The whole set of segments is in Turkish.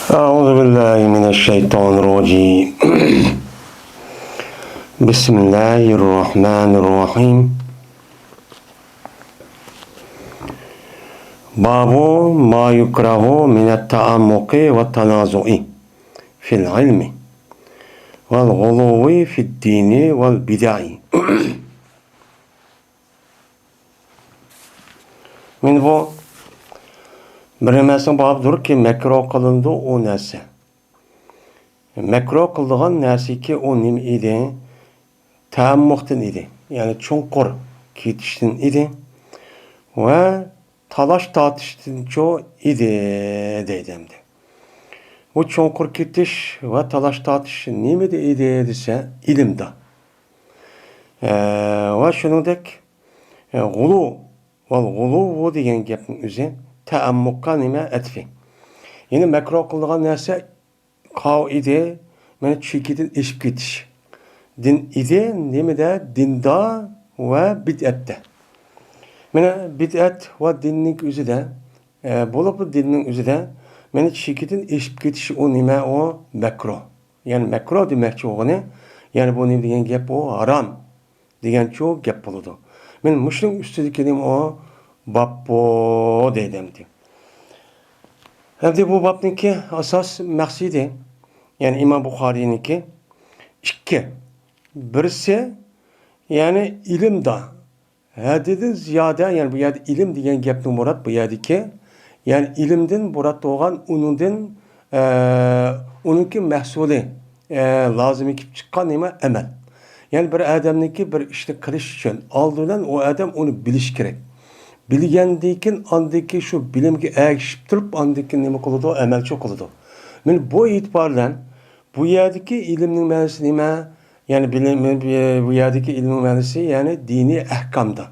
أعوذ بالله من الشيطان الرجيم بسم الله الرحمن الرحيم باب ما يكره من التعمق والتنازع في العلم والغلو في الدين والبدع من bu bir emasning babıdır ki mekruh kılındı o narsa. Mekruh kıldıgan narsa ki o nima edi? Taammuqdan edi. Yani chunqur ketishdan edi ve talash tortishdan cho edi deydimdi. Bu chunqur ketish ve talash tortish nimada edi desa ilmda. Ve shuningdek g'ulu degan gapning o'zi taammuqqa nima atfi. Yine makruh kıldıgan narsa qav edi, mana chekidan eshib ketish. Din edi nimada? Dinda ve bid'atda. Mana bid'at ve dinning o'zida, bo'lib dinning o'zida mana chekidan eshib ketish o nima? O makruh. Yani makruh demakchi o'g'ini, yani bu nima degan gap? O harom deganchi o gap bo'ladi. Men mushning ustidagi nima o babbo deydimdi. Hamda bu babniki asos maqsadi, yani İmam Buxoriyninki ikki. Birisi yani ilmda haddan ziyoda, yani bu yerda ilm degan gapning murod bu yerdagi, yani ilmdan murod bo'lgan uningki mahsuli, lozim kelib chiqqan nima? Amal. Yani bir odamniki bir ishni qilish uchun oldindan o odam uni bilish kerak. Bilgandan andaki şu bilimga ergishib turib, andaki nima qiladi? Amalchi qiladi. Men bu e'tibordan bu yerdagi ilmning ma'nosi nima? Yani bu yerdagi ilmning ma'nosi yani diniy ahkomda.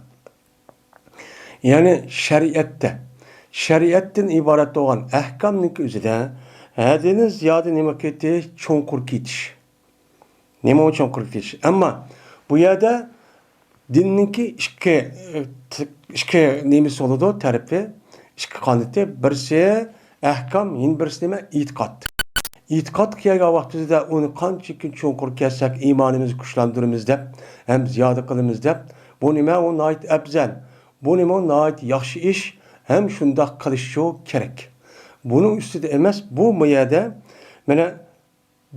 Yani shariatda. Shariatdan iborat bo'lgan ahkomning o'zida haddan ziyoda nima ketish? Chunqur ketish. Nima uchun chunqur ketish? Ammo bu yerda dinninki ikki nemisi bo'ladi, tarafi, ikki qanoti. Birisi ahkom, yana birisi nima? E'tiqod. E'tiqod kelgan vaqtida uni qancha chunqur kelsak, iymonimizni kuchlantiramiz deb, ham ziyoda qilamiz deb, bu nima? O nihoyat afzal. Bu nima? Nihoyat yaxshi ish, ham shundoq qilish kerak. Buning ustida emas, bu yerda mana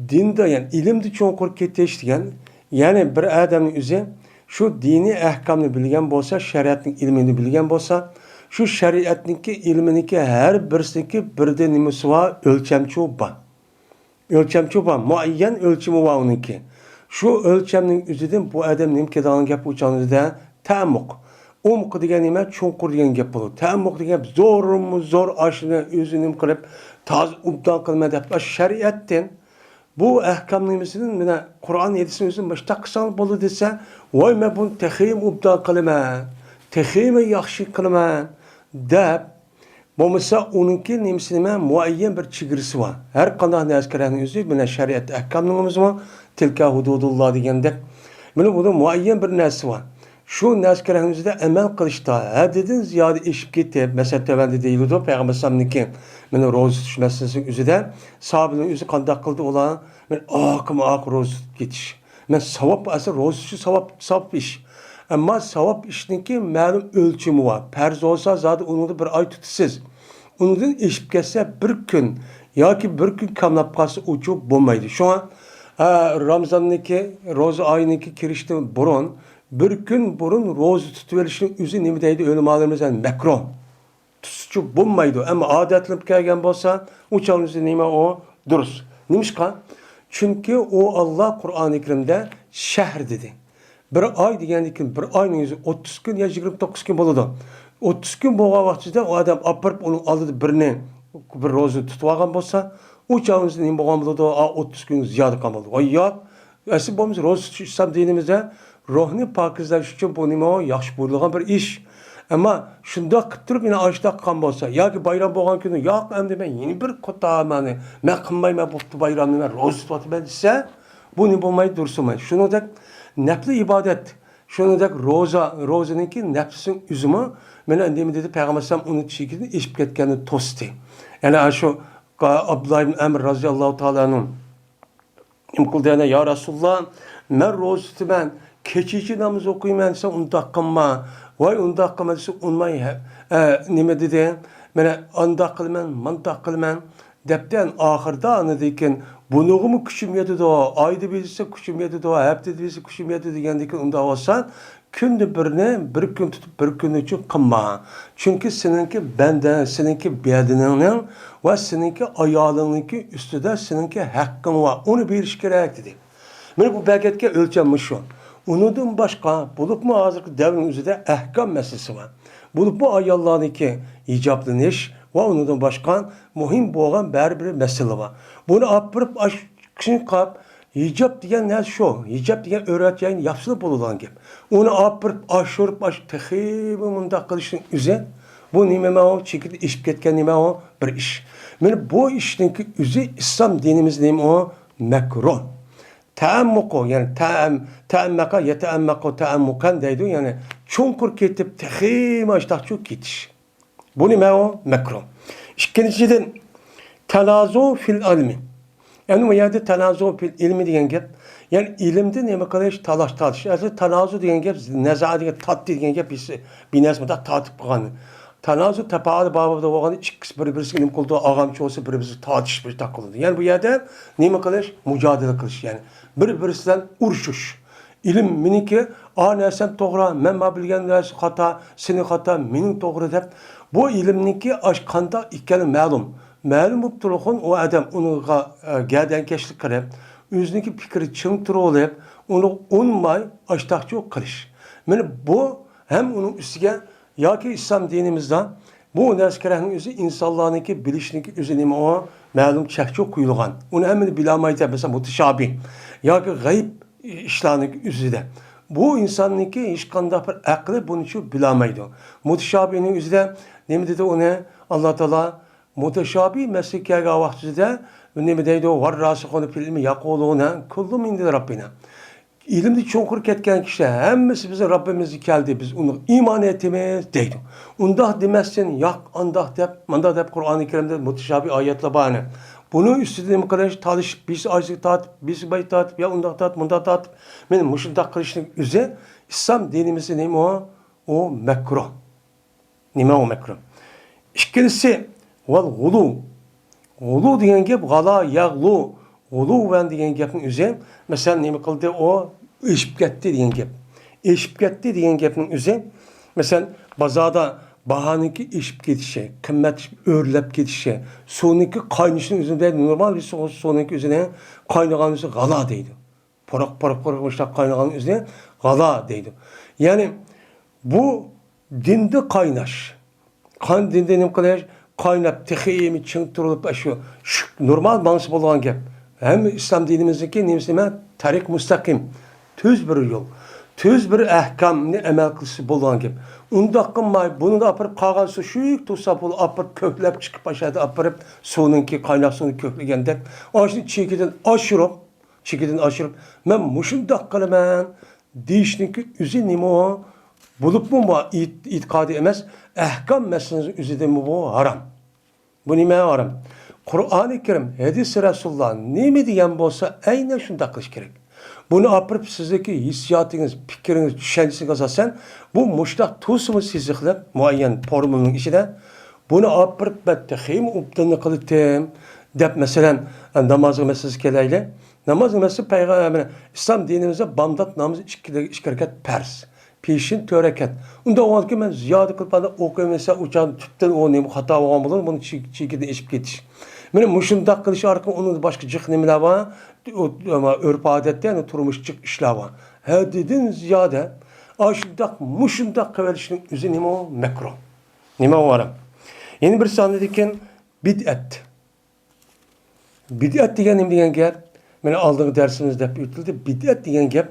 dinda, yani ilmda chunqur ketish degan, yani bir odamning o'zi şu dini ahkamını bilgen bolsa, şeriatning ilmini bilgen bolsa, şu şeriatniki ilminiki her birisiniki birde nimasi var, ölçemçi var. Ölçemçi var, muayyen ölçümü var onunki. Şu ölçemning o'zidan bu adam nima keladigan gap o'chanizda ta'ammuq. Umq degan nima? Chunqur degan gap bo'ladi. Ta'ammuq degan zo'r ashini o'zining qilib, toz ubdan qilma deb shariatdan bu ahkam nimasidan mana Qur'on edisini o'zini boshqa qilsang bo'ladi desa, voy men buni texim ubdan qilaman, teximi yaxshi qilaman deb, bo'lmasa uningki nimasi nima? Muayyan bir chegarasi bor. Har qanday narsalarning o'zi mana shariat ahkamlarimiz bor. Tilka hududulloh deganda, mana bunda muayyan bir narsa bor. Shu narsalarning o'zida amal qilishda haddan ziyoda eshib ketib, masalan tavanda deyiladi payg'ambar sollallohu mana ro'za tutish masalasining o'zida sahobaning o'zi qanday qildi ular? Men oq ro'za tutib ketish. Men savob asl ro'za tutish savob ish. Ammo savob ishniki ma'lum o'lchimi bor. Farz bo'lsa zodi uni bir oy tutasiz. Undan eshib ketsa bir kun yoki bir kun kamlab qolsa o'chib bo'lmaydi. Shunga Ramazonniki ro'za oyiniki kirishdan burun bir kun burun ro'za tutib olishning o'zi nima deydi ulamolarimiz? Makruh. Tutuşu bulmaydı ama adetlenip kelgen bolsa uçağınızı nima o duruz. Nimishqa? Çünkü o Allah Kur'an-ı Kerim'de şehr dedi. Bir ay degandan bir ayning o'zi 30 kun ya 29 kun bo'ladi. 30 kun bo'lgan vaqtida o adam apirib uning oldida bir ro'za tutib olgan bo'lsa, uçağınızı nima bo'lgan bo'ladi? 30 kun ziyoda qoladi. Voy yo'q. Asl bo'lmasa ro'za tutish islom dinimizda ruhni pokizlash uchun bu nima? Yaxshi buyurilgan bir ish. Ama shundoq qilib turib yana ashda qilgan bo'lsa yoki bayram bo'lgan kuni yo'q endi men yana bir qo'tamani men qilmayman bo'pti bayramni men ro'za tutibman desa bu nima bo'lmaydi dursin. Shuningdek nafli ibodat, shuningdek ro'zaninki nafsining uzumi mana nima dedi payg'ambar sollallohu alayhi vasallam uni chekidan eshib ketganini to'sdi. Yani şu Abdullah ibn Amr radıyallahu ta'ala anhu kim kıldığına ya Resulullah men roz tutuman keçici namaz okuyman desa undaq qilma. Vay undaq qilma desa unmay nima dedi? Mana undaq qilman, mundaq qilman depten ahirda ana dekin bunuğumu küçüm yedi da ayda bilse küçüm yedi da haftada bilse küçüm yedi degendeki unda olsa kündü birine bir gün tutup bir gün için kılma. Çünkü seninki benden, seninki bedenen ve seninki ayalınınki üstüde seninki hakkın var. Onu bir iş gerek dedi. Mana bu belgetke ölçenmiş şu. Ondan başka bulup mu hazırki devrin üzerinde ahkam meselesi var. Bulup mu ayallarınki icablanış ve ondan başka mühim boğan bir mesele var. Bunu apırıp aşkın kap hicab degan ne şu? Hicab degan öğreteceğin yapsılıp olulan gibi. Onu apırıp aşırıp tehib munda kılışın üze. Bu nime o çekildi işip ketken nime o bir iş. Yani bu işinki üze İslam dinimiz nime o mekruh. Taammuku yani taammaka yetaammaku taammukan deydi yani çonkur ketip tehib aştaqçu ketiş. Bu nime o mekruh. İkinciden telazu fil ilmi. Yani bu yerde telazu fil ilmi diyen gap. Yani ilimde neme kadar talaş. Yani telazu diyen gap, neza diyen tat diyen gap bir nesmede tatip kılanı. Telazu tepalı babada olan ikisi birbirisi ilim kulduğu ağamçı olsa birbirisi tartışmış takıldı. Yani bu yerde neme kadar mücadele kılış yani. Birbirisinden uruşuş. İlim miniki sen doğru, men ma bilgen neresi hata, senin hata, menin doğru dep. Bu ilimniki aşkanda ikkeni ma'lum. Ma'lum bo'lib turgan o adam unuga gadankeşlik qilib, o'ziniki fikri ching turib olib, uni unmay ashtaqchi qilish. Mana bu hem uning ustiga yoki islom dinimizda bu narsalarning o'zi insonlarniki bilishniki o'zi nima o ma'lum chakchi qo'yilgan. Uni hammani bilolmaydi, masalan mutashabih yoki g'ayb ishlarning o'zida. Bu insonniki hech qanday bir aqli buni shu bilolmaydi. Mutashabihning o'zida nima dedi uni Alloh taolo mutashabih meslekega vaqtida nima deydi o varrasixun fil ilmi yaquluna kullu min rabbina. İlimde çonkur ketken kişi hemmisi bize Rabbimiz geldi biz onu iman etimiz deydi. Undah demezsin yak andah dep mandah dep Kur'an-ı Kerim'de muteşabih ayetle bahane. Bunu üstüne mi kadar talış biz acı tat biz bay tat ya undah tat mundah tat benim muşundak kılışın üze İslam dinimizin neymi o mekruh. Nime o mekruh. İkincisi vel gulu. Gulu diyen gep gala yağlu. Gulu ben diyen gepin üze mesela neymi kıldı o eşip gitti diyen gep. Eşip gitti diyen gepin üze mesela bazada bahanınki eşip gidişi, kımmet örülep gidişi, sonunki kaynışının üzerinde normal bir sonunki üzerine kaynagan üzerine gala deydi. Porak başta kaynagan üzerine gala deydi. Yani bu dinde kaynaş. Dinde ne kadar kaynap, tehiyemi çıngtırılıp şu normal mansı olan gep. Hem İslam dinimizdeki neyse tarik müstakim. Tüz bir yol. Tüz bir ahkamni emel kılısı bolan gibi. Unda kılmay bunu da apırıp kağası şu tutsa bul apırıp köklep çıkıp aşağıda apırıp sonunki kaynak sonu köklegende. Aşırı çekiden aşırıp men muşundak kılımen deyişninki üzü nimo bulup mu itikadi emez ahkam meselesi üzü de mi bu haram. Bu nime haram. Kur'an-ı Kerim, hadis-i Resulullah nemi diyen bolsa aynen şunda kılış gerek. Bunu apırıp sizdeki hissiyatınız, fikriniz, düşünceniz asasen bu muştak tuzmu sizi kılıp muayyen formülün içinde bunu apırıp ben tehim uptanı kılıttım dep mesela namazı meselesi keleyle namaz meselesi peygamber İslam dinimizde bandat namazı işkereket pers. Peşin töreket. Unda o anki ben ziyade kılıp okuyayım mesela uçağın tüpten o nemi hata olan bulur bunu çekiden eşip getiş. Benim muşundak kılışı arka onun başka cık nemiler var. Örp adette yani turmuşçuk işler var. Hedidin ziyade aşındak muşundak kıvelişinin üzü nime o mekruh. Nime o varım. Yeni bir sahnedeyken bid'at. Bid'at diyen diyen gap. Beni aldığım dersimizde hep ütüldü. Bid'at diyen gap.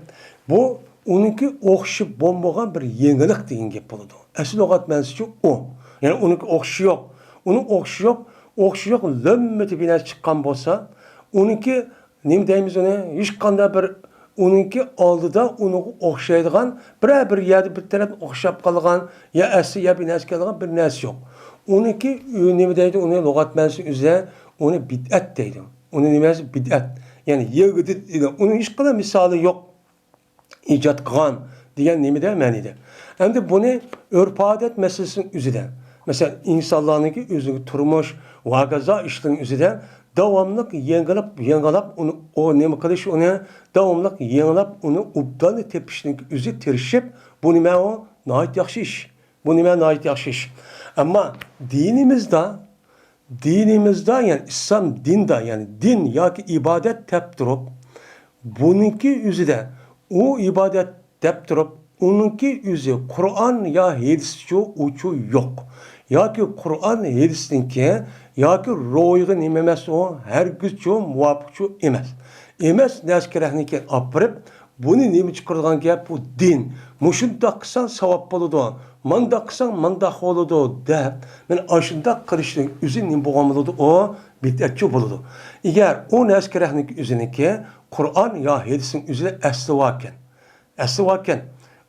Bu onunki okşu bomboğan bir yenilik diyen gap oldu. Esil oğat mensisi o. Yani onunki okşu yok. Onun okşu yok. Okşu yok. Lömmeti biner çıkan bolsa onunki neyim deyimiz ona hiç kanda bir onunki aldıda onu okşaydıgan bir yerde bir taraf okşap kalgan ya esi ya bir nes kalgan bir nes yok. Onunki neyim deydi onu logat mensi üzere onu bid'at deydi. Onu nimasi bid'at. Yani yegidi deydi. Onun hiç kadar misali yok. İcat kılan diyen nimede menide. Hem de bunu örf-adet meselesinin üzerinde. Mesela insanlarınki özünü turmuş, vagaza işlerin üzerinde devamlık yengalap onu o nemi kılış onu devamlık yengalap onu ubdan tepişlik üzü tirişip bu nime o nait yaxşı iş. Bu nime nait yaxşı iş. Ama dinimizde yani İslam dinde yani din ya ki ibadet tep durup bununki üzerinde o ibadet tep durup onunki yüzü Kur'an ya hadis uçu yok. Ya ki Kur'an hadisninki ya ki ro'yga nimemes o her güçü muvafıkçu emas. Emas neskerehniki apırıp bunu nime çıkargan gap bu din. Muşunda kısan savap boludu. Manda kısan manda boludu de. Men aşında kılışın üzün nim boğamılıdı o bid'atçı boludu. Eğer o neskerehniki üzüniki Kur'an ya hadisin üzüne aslı vaken. Aslı vaken.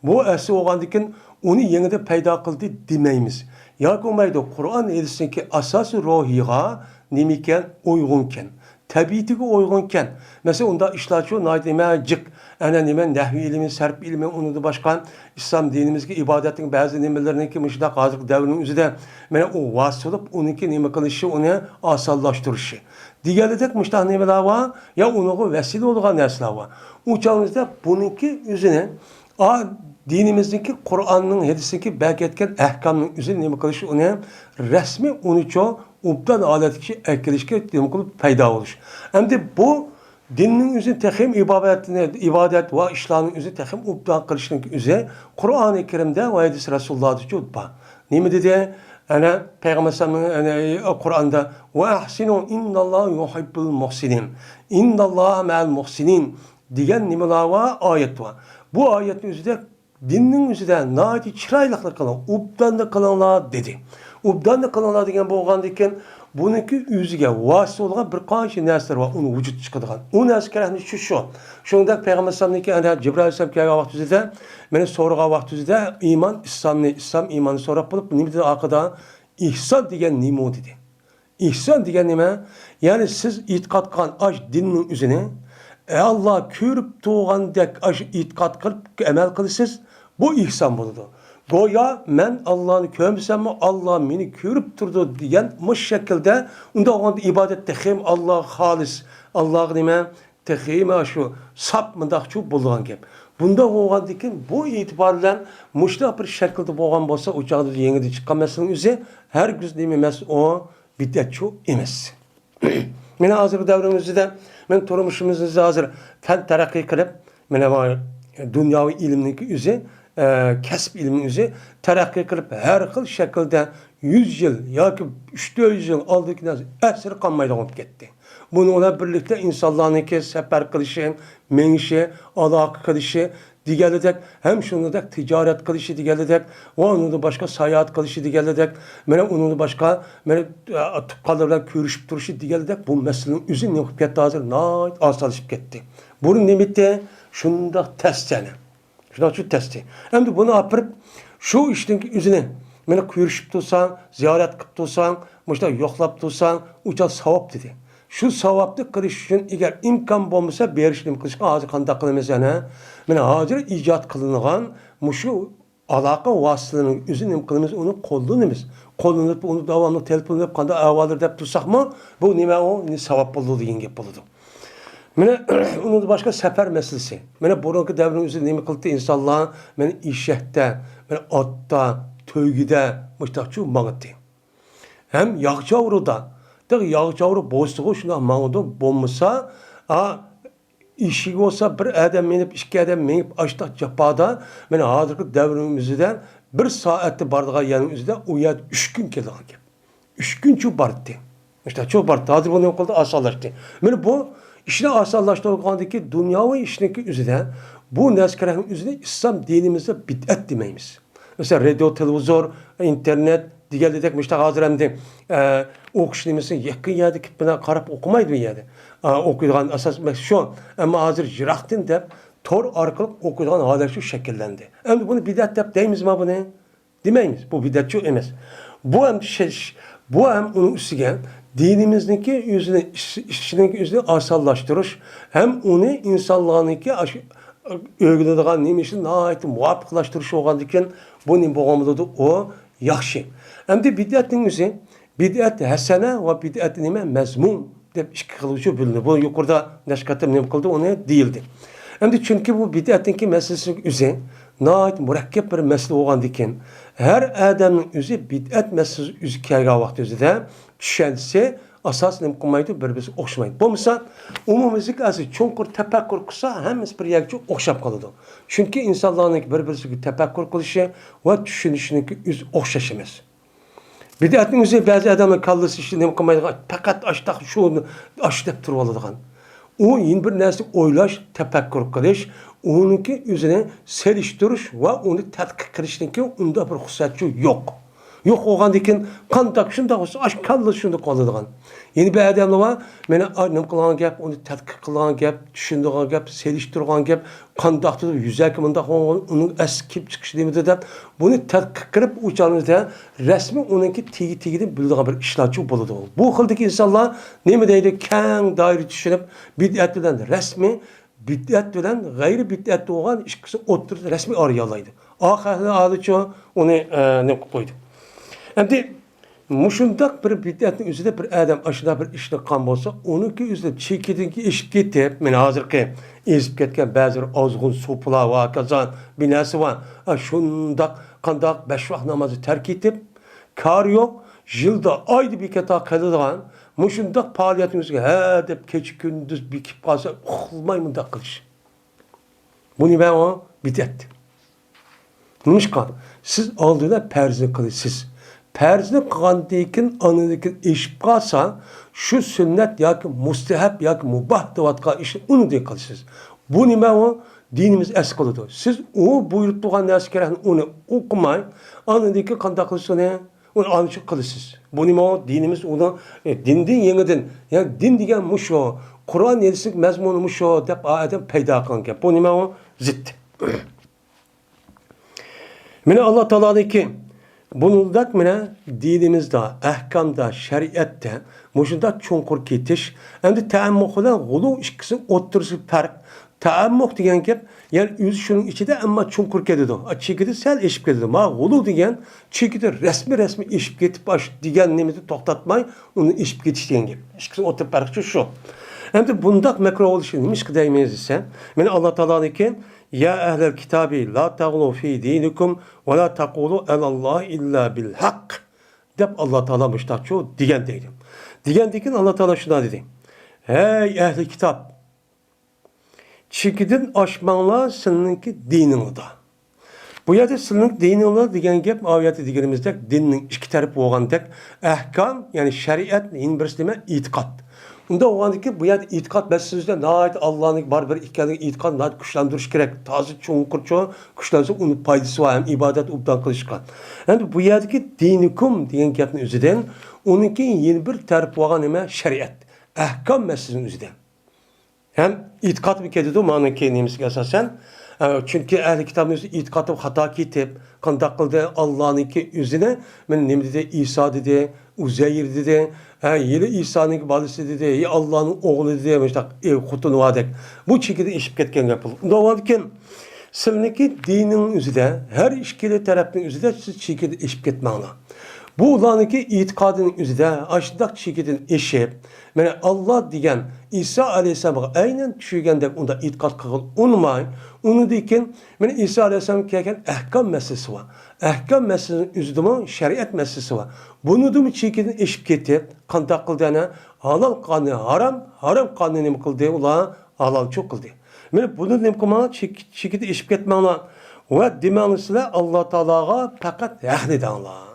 Bu aslı oğandikin onu yenide peyda kıldı demeyimiz. Ya olmaydı Kur'an hadisindeki asası ruhiga nimiken uygunken. Tabiatine uygunken. Mesela onda işlaçı naydime cık. Ana nime nehvi ilmi, serp ilmi, onu da başka İslam dinimizde ibadetin bazı nimelerini ki müşdak hazır devrinin üzerinde. Mene o vasılıp onunki nime kılışı onu asallaştırışı. Diğerledek müştak nimeler var ya onu vesile olan nesler var. Uçağımızda bununki üzerine dinimizdeki Kur'an'ın hadisindeki belki etken ahkamının üzerine nime kılışı onu resmi onu çoğu ubdan aletki ekilişki nime kılıp peyda oluş. Hem de bu dinin üzerine tehim ibadet ve işlerin üzerine tehim ubdan kılışının üzerine Kur'an-ı Kerim'de ve hadis Resulullah'da çutba. Nime dedi? Ana Peygamber sallallahu Kur'an'da ve ahsinu innallahu yuhibbul muhsinin. İnnallahu ma'al muhsinin diyen nimeler var, ayet var. Bu ayetin üzerinde dinin üzerinde naiti çıraylıklar kalan, ubdan kalanlar dedi. Ubdan kalanlar degen boğandayken bununki yüzüge vasıl olan bir kanşı nesler var, onu vücut çıkıdığan. O neskerahni şu. Şunda Peygamber sallallahu aleyhi ve sellem Cibril aleyhisselam kelgen vakti üzerinde, beni soruğa vakti üzerinde iman, İslam imanı sorak bulup, nime dedi arkada? İhsan degen nime o dedi. İhsan degen nime? Yani siz itikat kan aç dinin üzerine, Allah körüp tuğan dek aç itikat kılıp emel kılısız, bu ihsan buludu. Goya men Allah'ını kömsem mi Allah beni körüp durdu diyen bu şekilde onda o ibadet tehim Allah halis Allah nime tehim şu sap mındakçı bulduğun gibi. Bunda oğan dikin bu itibarla muşta bir şekilde boğan bolsa uçağda yeni çıkan meselenin üzeri her gün dememesi o bid'atçı emas. Mene hazır devrimizde men turmuşumuzda hazır fen terakki kılıp mene var dünyavi ilimdeki üzeri kasb ilmi üzeri terakki kılıp her xil şekilde 100 yıl yoki 3-4 yıl aldıktan sonra esir kalmaydı olup gitti. Bununla birlikte insanlarınki sefer kılışı, menişi, alaka kılışı, diğerledek hem şunu da ticaret kılışı diğerledek, onu da başka seyahat kılışı diğerledek, mene onu da başka mene tukkalarla görüşüp duruşu diğerledek bu meselenin üzerine yapıp gitti hazır nait asalışıp gitti. Bunun nimeti şunda test yani. Şuna şu testi. Hem de bunu yapıp şu işin üzerine mene görüşüp dursan, ziyaret kılıp dursan, muşta yoklap dursan, uca savap dedi. Şu savaplı kılış için eğer imkan bulmasa berişlim kılışka hazır kanda kılımız yani. Mene hazır icat kılınıgan muşu alaka vasıtının üzerine kılımız onu kollanımız. Kollanıp onu devamlı telefonlayıp kanda avadır deyip dursak mı bu nime o ne savap buldu diyen gep buldu. Mene onun başka sefer meselesi. Mene burunki devrin üzerine nime kıldı insanlar mene işehte, mene atta, töygüde müştakçı mağıttı. Hem yağcavruda yağcavru boşluğu şuna mağdur bulmasa işi olsa bir adam menip, iki adam menip açta capada mene hazırki devrimizden bir saati bardığa yanın üzerinde uyad 3 gün keldi. 3 gün şu bardı. İşte çok bardı. Hazır bunu okulda asallaştı. Mene bu işine asallaştı olgandaki dünyavi işindeki üzerinde bu neskerenin üzerinde İslam dinimizde bid'at demeyimiz. Mesela radyo, televizyon, internet, diğer dedek müştak hazır hem de okuşluğumuzun yakın yerde kitbine karap okumaydı bir yerde. Okuyduğun asas şu ama hazır jiraktın de tor arkalık okuyduğun haler şu şekillendi. Hem bunu bidat yap deyimiz mi bunu? Demeyimiz. Bu bidatçı emez. Bu hem onun üstüge dinimizniki özünü, işçinin özünü asallaştırış, hem onu insanlarınki öğrenediğin nimişin nahayet muvafıklaştırış olan diken bu ne boğamlıdır o yaxşı. Hem de bid'atin özü, bid'at hasene ve bid'at nime mezmum dep iki kılıcı bölünür. Bu yukarıda neşkatım ne kıldı onu değildi. Hem de çünkü bu bid'atinki meselesi özü nahayet mürekkep bir mesele olan diken her adamın özü bid'at meselesi özü kelgen vakti özü de düşense asas nem kılmaydı birbirisi okşamaydı. Bu misal umumizlik azı çonkur tefekkür kısa hemiz bir yerce okşap kalıdı. Çünkü insanların birbirisi tefekkür kılışı ve düşünüşünün öz okşaşımız. Bid'atın özü bazı adamın kallısı işte nem kılmaydı. Fakat açtak şunu açtık turvalıdığın. O yeni bir nesli oylaş, tefekkür kılış, onunki üzerine seliştiriş ve onu tetkik kılışınki onda bir hususiyatçı yok. Yok oğan dikin kandak şunda olsa aşk kallı şunda kalıdığın. Yeni bir adamla var, meni nem kılan gap, onu tetkik kılan gap, düşündüğün gap, seliştirgen gap, kandaktı yüzek mında onun eskip çıkışı demedi de bunu tetkik kırıp uçanızda resmi onunki tigi bildiğin bir işlatçı buludu. Bu kıldaki insanlar ne mi deydi? Keng daire düşünüp bid'at bilen resmi bid'at bilen gayri bid'at olan işkisi oturdu resmi arayalaydı. Ahirinde adıçı onu ne koydu. Hem muşundak bir bid'atın üzerinde bir adam aşıda bir işle kan olsa, onunki üzerinde çekidinki iş gitip, men hazırki ezip ketken bazı azgın sopula var, kazan binası var. Şundak, kandak, 5 vakit namazı terk etip, kar yok, yılda ayda bir kata kalıdığın, muşundak faaliyetin üzerinde he deyip keçi gündüz bir kip kalsa, olmay mındak kılış. Bunu ben o bid'at. Nişkan, siz aldığında perzini kılışsız. Perzini kılandikin anıdikin eşip kalsa şu sünnet ya ki mustahab ya ki mubah devatka işi onu diye kılışsız. Bu nime o dinimiz eskılıdır. Siz o buyurttuğun nesi gereken onu okumayın. Anıdikin kandakılışını onu anışık kılışsız. Bu nime o dinimiz onu dindin yeniden yani din diyen muşo Kur'an yedislik mezmunu muşo dep ayeten peyda kılan ki. Bu nime o zıt. Mine Allah Teala'daki bunundak mine dinimizde, ahkamda, şeriatte, muşunda çonkur ketiş, hem de taammukla gulu işkisi otursu fark. Taammuk diyen gep, yani yüz şunun içinde ama çonkur kedidir. Çekidi sel eşip kedidir. Ma gulu diyen, çekidi resmi eşip ketip baş diyen nemeti toktatmay, onu eşip ketiş diyen gep. İşkisi oturup farkçı şu. Hem de bundak mekruh oluşu neymiş ki deymeyiz ise, mine Allah Teala'daki ya ehlel kitabi la tağlu fi dinikum ve la taqulu elallah illa bil hak. Dep Allah Teala müştakçı diyen deydim. Diyen dikin Allah Teala şuna dedi. Hey ehli kitap. Çikidin aşmanla seninki dinin da. Bu yerde senin dinin da diyen gep ayeti digenimizde dinin iki tarafı olan tek ahkam yani şeriat in birisi itikat. Unda oğandaki bu yer itikat meselesinde nahayet Allah'ın bar bir ikkenin itikat nahayet güçlendiriş gerek. Tazı çoğunkurçu güçlense onun paydası var. Hem ibadet uptan kılışkan. Yani bu yerdeki dinikum diyen gepinin üzerinden onunki yeni bir tarif olan neme şeriat. Ahkam meselesinin üzerinden. Hem itikat bir kedidir manaki neyimiz esasen. Çünkü ehli kitabın üzerinde itikatı hata kitip, kandak kıldı Allah'ınki üzerine, ben ne dedi İsa dedi, Uzeyr dedi, yeni İsa'nın balisi dedi, Allah'ın oğlu dedi, işte kutunu vadek. Bu şekilde işip ketken yapılır. Doğalken sizinki dinin üzerinde, her işkili tarafının üzerinde siz şekilde işip ketmağına. Bu olanki itikadının üzerinde aşırı şekilde eşip, yani Allah diyen İsa Aleyhisselam'a aynen düşüngende onda itikat kıl olmay. Onu diken yani İsa Aleyhisselam kerken ahkam meselesi var. Ahkam meselesinin üzerinde şeriat meselesi var. Bunu da şekilde eşip ketip, kandak kıldığına halal kanı haram, haram kanı ne kıldı ola halal çok kıldı. Yani bunu ne kılmalı şekilde eşip ketmeli ve demelisle Allah Teala'ga fakat ehli Allah.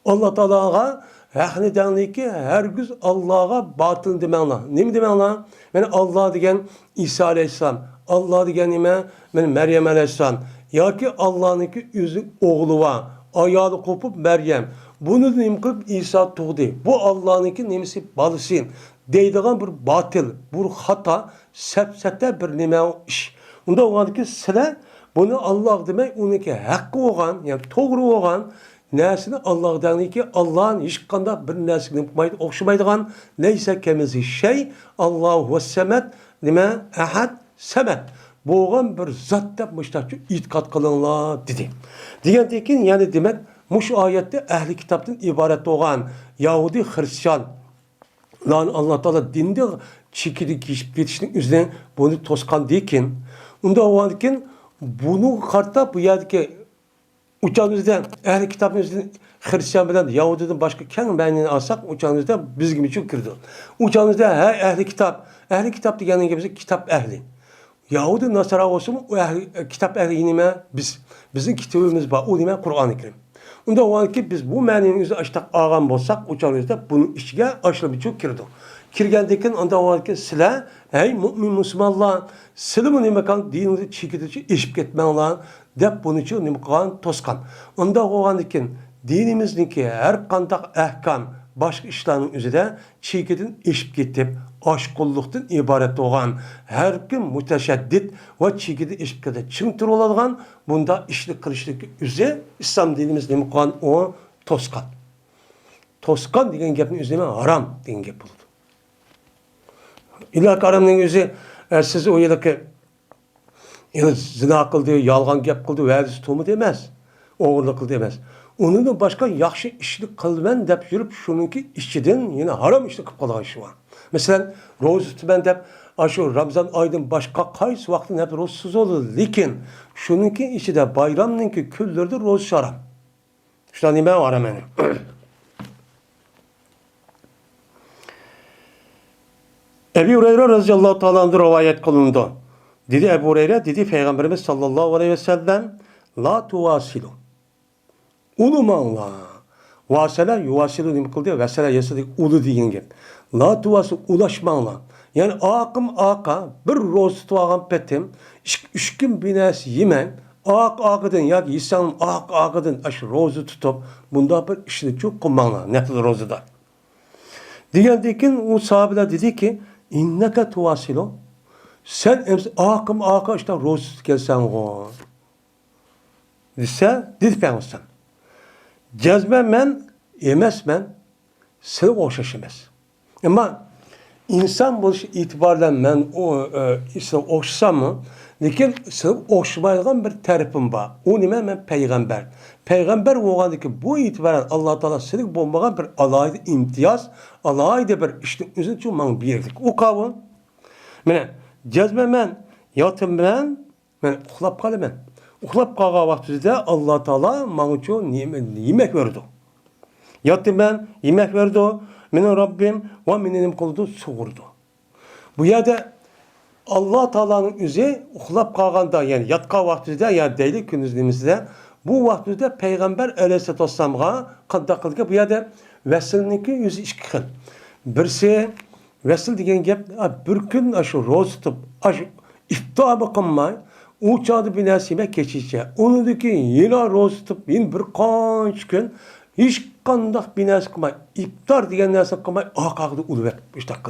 Allah Teala'ga ehli denli ki herkes Allah'a batın demenla. Ne mi demenla? Yani Allah diyen İsa Aleyhisselam, Allah diyen nime? Yani Meryem Aleyhisselam. Ya ki Allah'ın ki yüzü oğlu var. Ayağı kopup Meryem. Bunu neyim kılıp İsa doğdu. Bu Allah'ın ki nemisi balısın. Deydiğin bir batıl, bir hata, sepsette bir nime iş. Onda o ki sıra bunu Allah demek onun ki hakkı olan, yani doğru olan, Nesini Allah'dan ki Allah'ın hiç kanda bir nesini okşamaydıgan neyse kemizi şey Allahu ve semet nime ahad semet. Boğan bir zat dep müştakçı itikat kılınlar dedi. Diyendekin yani demek muş ayette ehli kitaptan ibaret olan Yahudi Hristiyan lan Allah Teala dinde çekidi geçişinin üzerine bunu toskan deyken onda o anken bunu karta bu yerdeki uçağımızda ehli kitabımızda Hristiyan bilen Yahudi'den başka kendi menini alsak uçağımızda bizim için kirdi. Uçağımızda ehli kitap. Ehli kitap diyenin gibi kitap ehli. Yahudi Nasara olsun mu o ehli, kitap ehli inime biz. Bizim kitabımız var. O nime Kur'an-ı Kerim. Onda o an ki biz bu meninin yüzü açtık ağam bolsak uçağımızda bunun işine aşırı bir çok kirdi. Kirgendeki onda o an ki silah ey mümin Müslümanlar silah nime kan dinini çekidici işip ketmen lan dep bunun için nime kan toskan. Onda o an ki dinimizdeki her kandak ehkam başka işlerin üzerinde çekidin işip ketip aşkulluktan ibaret olan her kim müteşeddit ve çekidi işip ketip çimtir oladigan bunda işlik kılışlık üzere İslam dinimiz nime kan o toskan. Toskan degen gapning üzerine haram degen gap buldu. İlla karamning o'zi siz o yerdagi zina qildi, yolg'on gap qildi, va'dasi to'midi emas, o'g'irlik qildi emas. Undan boshqa yaxshi ishni qilman deb yurib, shuningki ichidan yana harom ishni qilib qolgan shu. Masalan, ro'za tutaman deb, shu Ramazon oyidan boshqa qaysi vaqtda hep ro'zasiz bo'ladi, lekin shuningki ichida bayramningki kunlarida ro'za harom. Shundan nima harom mana? Ebu Hureyre radıyallahu ta'ala anhu rivayet kılındı. Dedi Ebu Hureyre, dedi Peygamberimiz sallallahu aleyhi ve sellem, la tuvasilu. Ulumanla. Vasela yuvasilu demek kıldı. Vesela yasadık ulu deyin gibi. La tuvasilu ulaşmanla. Yani akım aka bir roz tutuğan petim, üç gün binesi yemen, akıdın ya ki insanın akıdın aşı rozu tutup, bunda bir işini çok kullanla. Nefil rozu da. Diyendekin o sahabeler dedi ki, İnneke tuvasilo. Sen akım işte roz gelsen o. Dese, dedi Peygamber. Cezmen men, yemez men, seni okşaşımaz. Ama insan buluş itibarla men okşasam mı? Lekin seni okşamayacağım bir tarafım var. O nime men peygamber. Peygamber oğandı ki bu itibaren Allah Teala seni bombagan bir alaydı imtiyaz, alaydı bir işin üzerine çok man birlik. O kavun. Mene cezme men, yatım men uxlap kalı men. Uxlap kalğa vaxtında Allah Teala man çok yemek verdi. Yatım ben yemek verdi. Benim Rabbim ve benim kuldu soğurdu. Bu yerde Allah Teala'nın üzeri uxlap kalğanda yani yatqa vaxtında yani deylik gündüzümüzde bu vaxtda Peygamber Aleyhisselatü Vesselam'a qanday qilgan bu yerda vasilniki yüzü ikki xil. Birisi vasil degan gap bir kun shu ro'za tutib, shu iftorni qilmay, u chog'da bir narsa yemak kechgacha. Uniki yana ro'za tutib, yana bir qancha kun hech qanday bir narsa qilmay, iftor degan narsa qilmay, oqaqda ulab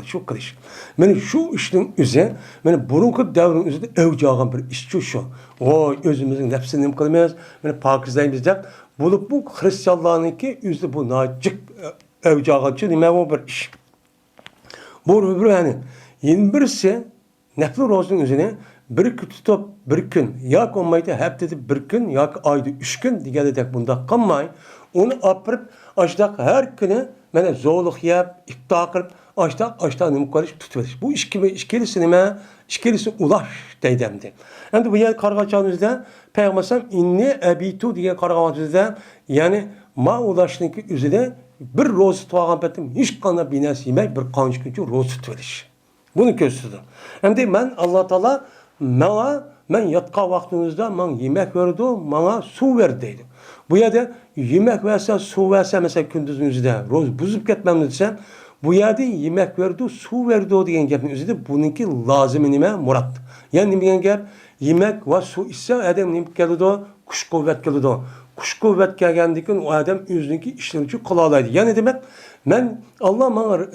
shu qilish. Mana shu ishning o'zi, mana burungi davrning o'zida avj bir ish shu. Voy, o'zimizning nafsini nima qilamiz? Mana pokizlaymiz deb, bo'lib bu xristianlarniki o'zida bu nojiq avj olgancha nima bu bir ish. Bu bir yani yana birisi nafl ro'zaning o'zini bir kun tutib, bir kun yoki olmaydi haftada bir kun yoki oyda 3 kun degandek bunda qilmay, onu apırıp açtak her günü mana zo'liq yeb, iftor qilib, açtak nima qilish tutuverish. Bu ikkalisi nima? İkkalisi ulash deydimdi. Endi bu yer qarag'achimizda Payg'ambar inni abitu degan qarag'achimizda, ya'ni ma ulashniki o'zida bir ro'za tutgan patim hech qanday bir narsa yemay, bir qancha kuncha ro'za tutuverish. Buni ko'rsatdi. Endi men Alloh taolo men yotgan vaqtimizda men yemek verdi, menga suv berdi deydi. Bu yerda yemek verse, suv verse mesela gündüzün üzerinde roz buzub ketmem desem, bu yerda yemek verdi, suv verdi degan gapning o'zida buniki lozimi nima? Murad. Yani nima degan gap? Yemek va suv ise adam nima keladi? Kuch quvvat keladi. kuş kuvvet gelgendikken o adam özünki işlerini kılalaydı. Yani demek ben Allah bana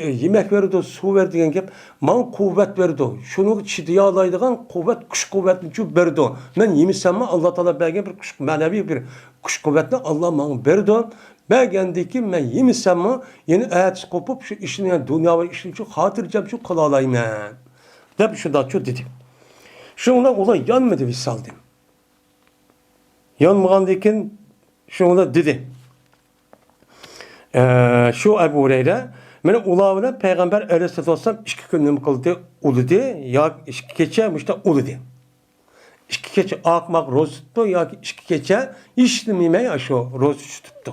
yemek verdi, su verdi diyen gep, bana kuvvet verdi. Şunu çidiye alaydıgan kuvvet, kuş kuvvetini çok verdi. Ben yemişsem Allah Teala belge bir kuş, manevi bir kuş kuvvetini Allah bana verdi. Belgendeki ben yemişsem yeni ayet kopup şu işini yani dünya ve işini çok hatırlayacağım, çok kılalayım ben. Dep şu da çok dedi. Şundan olay yanmadı visaldım. Yanmağandayken şunu dedi. Şu Ebu Hureyre meni ulavına Peygamber Aleyhisselatü Vesselam 2 gün nima qildi ulidi ya 2 kecha muşta ulidi. 2 kecha akmak ro'za tutdi yoki 2 kecha hech nima yemay shu ro'za tutdi.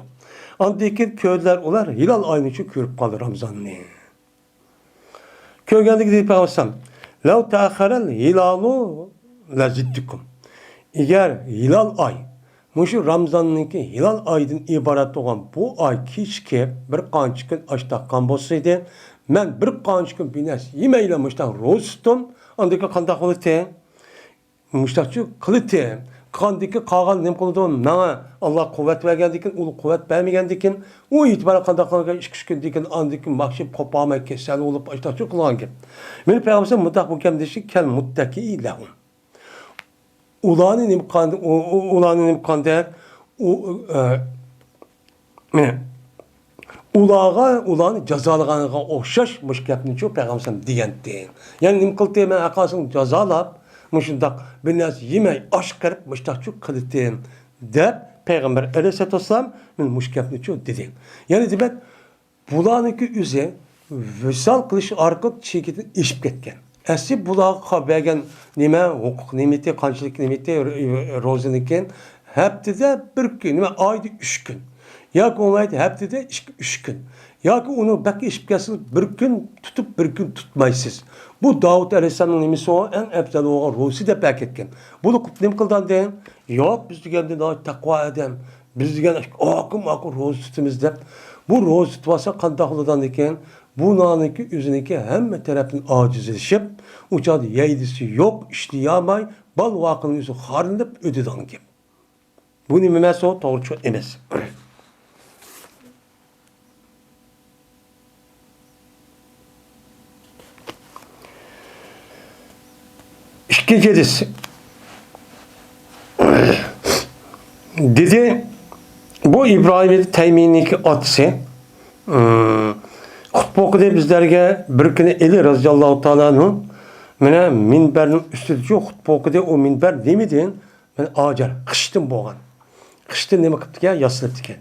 Andan keyin ko'rdilar ular hilol oyini uchun ko'rib qoldi Ramazonni. Ko'rganligi deb Peygamber "Law ta'akhara hilalu laziddukum." Eğer hilal ay Muşu Ramazan'ınki hilal aydan ibaret olan bu ay kechki bir qancha kun osh taqqan bo'lsaydi, men bir qancha kun binas yemayla mushta ro'za tutdim, andaki qanday qildi? Mushtachu qildi. Qandaki qolgan nima qildi? Menga Alloh quvvat bergandikin, u quvvat bermagandikin, u itibar qanday qilgan 2 kun degan andaki maqshib qopamay kasal bo'lib mushtachu qilgan gap. Meni payg'ambar mutlaq bu kam deshi kal muttaqi lahum. Ulanın imkanı ulanı cezalığına okşaş müşkepini çok peygamber diyendi. Yani nimkıltı men akasın cezalap müşündak bir nas yemey aş kırıp müştak çok kılıtın dep peygamber Aleyhisselatü Vesselam men müşkepini çok dedi. Yani demek bulanıki üze vüsal kılış arka çekiti işip ketken. Asli bulağa bergen nima hukuk nimeti, qanchalik nimeti ro'zanikin haftada 1 kun, nima oyda 3 kun. Yoki olmaydi haftada 3 kun. Yoki uni bak ishib kelsiz 1 kun tutib 1 kun tutmaysiz. Bu Davud Aleyhisselam'ın nimasi o en afzal olan ro'zi deb ketgan. Buni nima qildan deyin? Yo'q, biz deganda taqvo adam, biz degan oqim ro'za tutamiz deb. Bu ro'za tutsa qanday qiladigan ekan? Bu naniki üzüneki hem tarafın acizleşip uçadı yeydisi yok işleyemay bal vakının yüzü harınıp ödeden gibi. Bu nimesi o doğru çok emes. İkinci hadis. Dedi bu İbrahim Teymi'ninki atısı Xutba okudu bizlerge bir günü Eli radıyallahu ta'ala'nın mene minberinin üstüde xutba okudu o minber demedin men acar kıştın boğan. Kıştın neme kıptı ki yasalıp diken.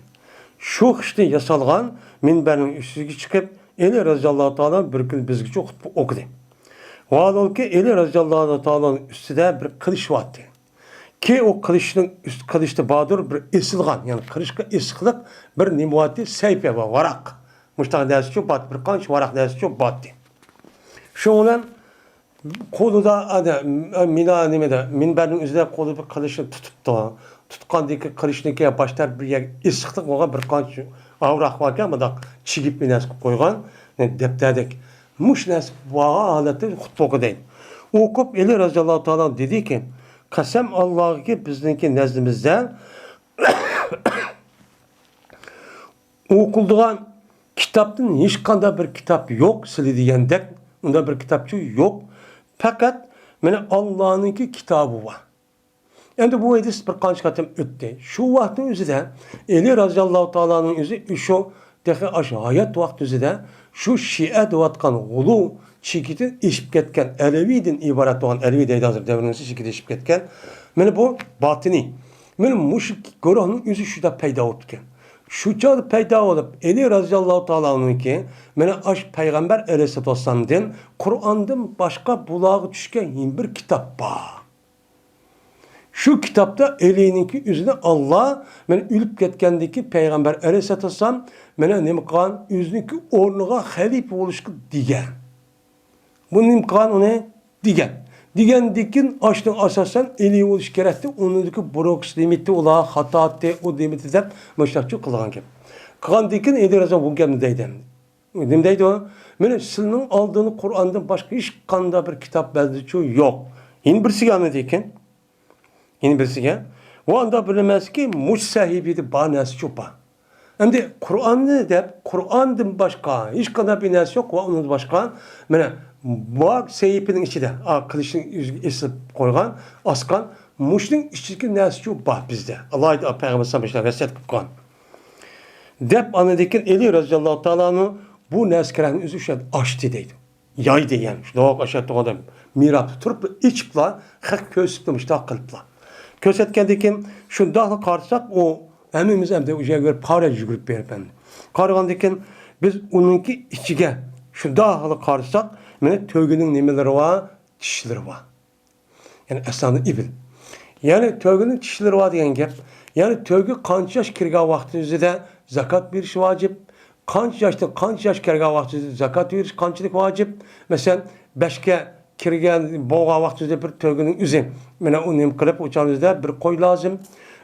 Şu kıştın yasalgan minberinin üstüne çıkıp Eli radıyallahu ta'ala bir gün bizge çok xutba okudu. Vaadol ki Eli radıyallahu ta'ala'nın üstüde bir kılıç vardı. Ki o kılıçın üst kılıçta badur bir esilgan yani kılıçka esiklik bir nimvati seyfe var varak. Muştaq dersi çok battı. Bir kanç varak dersi çok battı. Şundan kolu da minberin üzerinde kolu bir kılıçını tutup da tutqandaki kılıçniki başlar bir yer ısıqlıq oğa bir kanç avrak varken ama da çigip bir nəs koygan depterdek. Muş nəs vağa halette xutba okudu. Okup Eli Raziyallahu Teala dedi ki kasem Allah'a ki bizdenki nezdimizde okulduğun kitaptan hiç kanda bir kitap yok sili diyendek. Onda bir kitapçı yok. Fakat mene Allah'ınki kitabı var. Yani bu hadis bir kanç katım öttü. Şu vaktin üzerinde Eli Raziyallahu Teala'nın üzerinde şu hayat vakti üzerinde şu Şia devatkan ulu çikitin işip ketken Alevi'den ibaret olan Alevi deydi hazır devrinisi çikitin işip ketken. Mene bu batini. Mene muşik görahının yüzü şurada peyda olurken. Şu çağda peyda olup Eli Raziyallahu Teala'nın ki mene aş Peygamber Aleyhisselatü Vesselam'dan Kur'an'dan başka bulağı düşken bir kitap var. Şu kitapta Eli'ninki üzerine Allah mene ülüp ketkendeki Peygamber Aleyhisselatü Vesselam mene nimkan üzerindeki ornuğa halife oluşku digen. Bu nimkan o ne? Digen. Digen dikin açtın asasen Eli oluş gerekti. Onundaki broks limiti ola hata attı o limiti de müştakçı kılgan gibi. Kılgan dikin Eli Razan bu geldi deydi. Demdeydi o. Mene silinin aldığını Kur'an'dan başka hiç kanda bir kitap beldiçi yok. Yine birisi gelmedi dikin. Yine birisi gel. O anda bilemez ki muş sahibi de banası çopa. Hem de Kur'an'ı da Kur'an'dan başka hiç kadar bir nes yok ve onun başka mene bu sahibinin içinde kılıçın isip koygan askan muşun içindeki nes çopa bizde. Allah da Peygamber sallallahu aleyhi ve sellem kıpkan. Dep anadikin Eli radıyallahu ta'ala bu neskerenin üzü şöyle açtı deydi. Yaydı yani. Doğuk aşağı doğada mirap tutup içipla hak kösüplemiş daha kılıpla. Kösetkendikin şu dağlı karsak o emimiz hem de ucuya göre para yügrüp verip ben. Kargandikin biz onunki içige şu dağlı karsak mene tövgünün nimeleri var, dişleri var. Yani esnafı ibil. Yani tövgünün dişleri var diyen gep. Yani tövgü kanç yaş kirga vaktinizde de zakat bir şey vacip. Kanç yaş kirga vaktinizde zakat bir kançılık vacip. Mesela beşke kirgen boğa vaktinizde bir tövgünün üzüm. Mene onu kılıp uçağınızda bir koy lazım.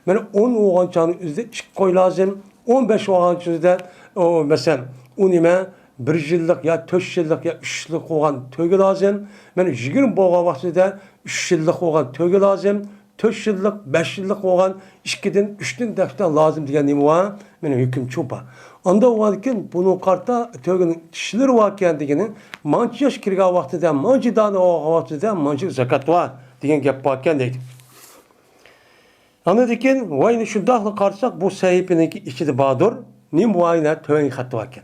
Mene 10 oğançanın üzerinde 2 koy lazım. 15 oğançanızda o mesela unime bir yıllık ya 4 yıllık ya 3 yıllık olan tövgü lazım. Mene 20 boğa vaktinizde 3 yıllık olan tövgü lazım. 4 yıllık, 5 yıllık olan 2'den 3'ten dersten lazım diyen neymi var? Benim hüküm çopa. Anda o vakitin bunun kartta tövgünün dişleri varken diyenin mançı yaş kirga vaktide, mançı dağına o vaktide, mançı zakat var diyen gep varken deydi. Anladıkken vayını şu dağlı karsak bu sahibininki içi de bağdır. Nim vayına tövgün hattı varken.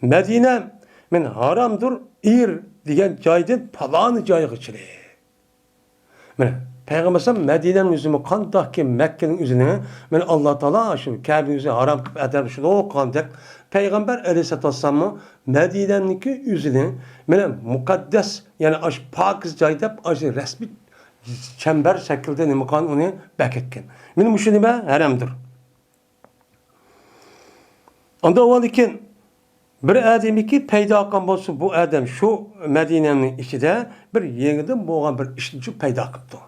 Medine men haramdır ir diyen cayden palanı cayı geçirir. Peygamber sallam Medine'nin üzümü kandak ki Mekke'nin üzerine men Allah Teala şu Kabe'nin üzerine haram kılıp eder şu o kandak Peygamber Aleyhisselatü Vesselam Medine'ninki üzerine men mukaddes yani aş pakiz cayda aş resmi çember şekilde ne mukan onu beketken. Men müşünime haramdır. Anda o iken bir ademi ki peyda kan bolsun bu adam şu Medine'nin içinde bir yengiden boğan bir işinci peyda kıptı.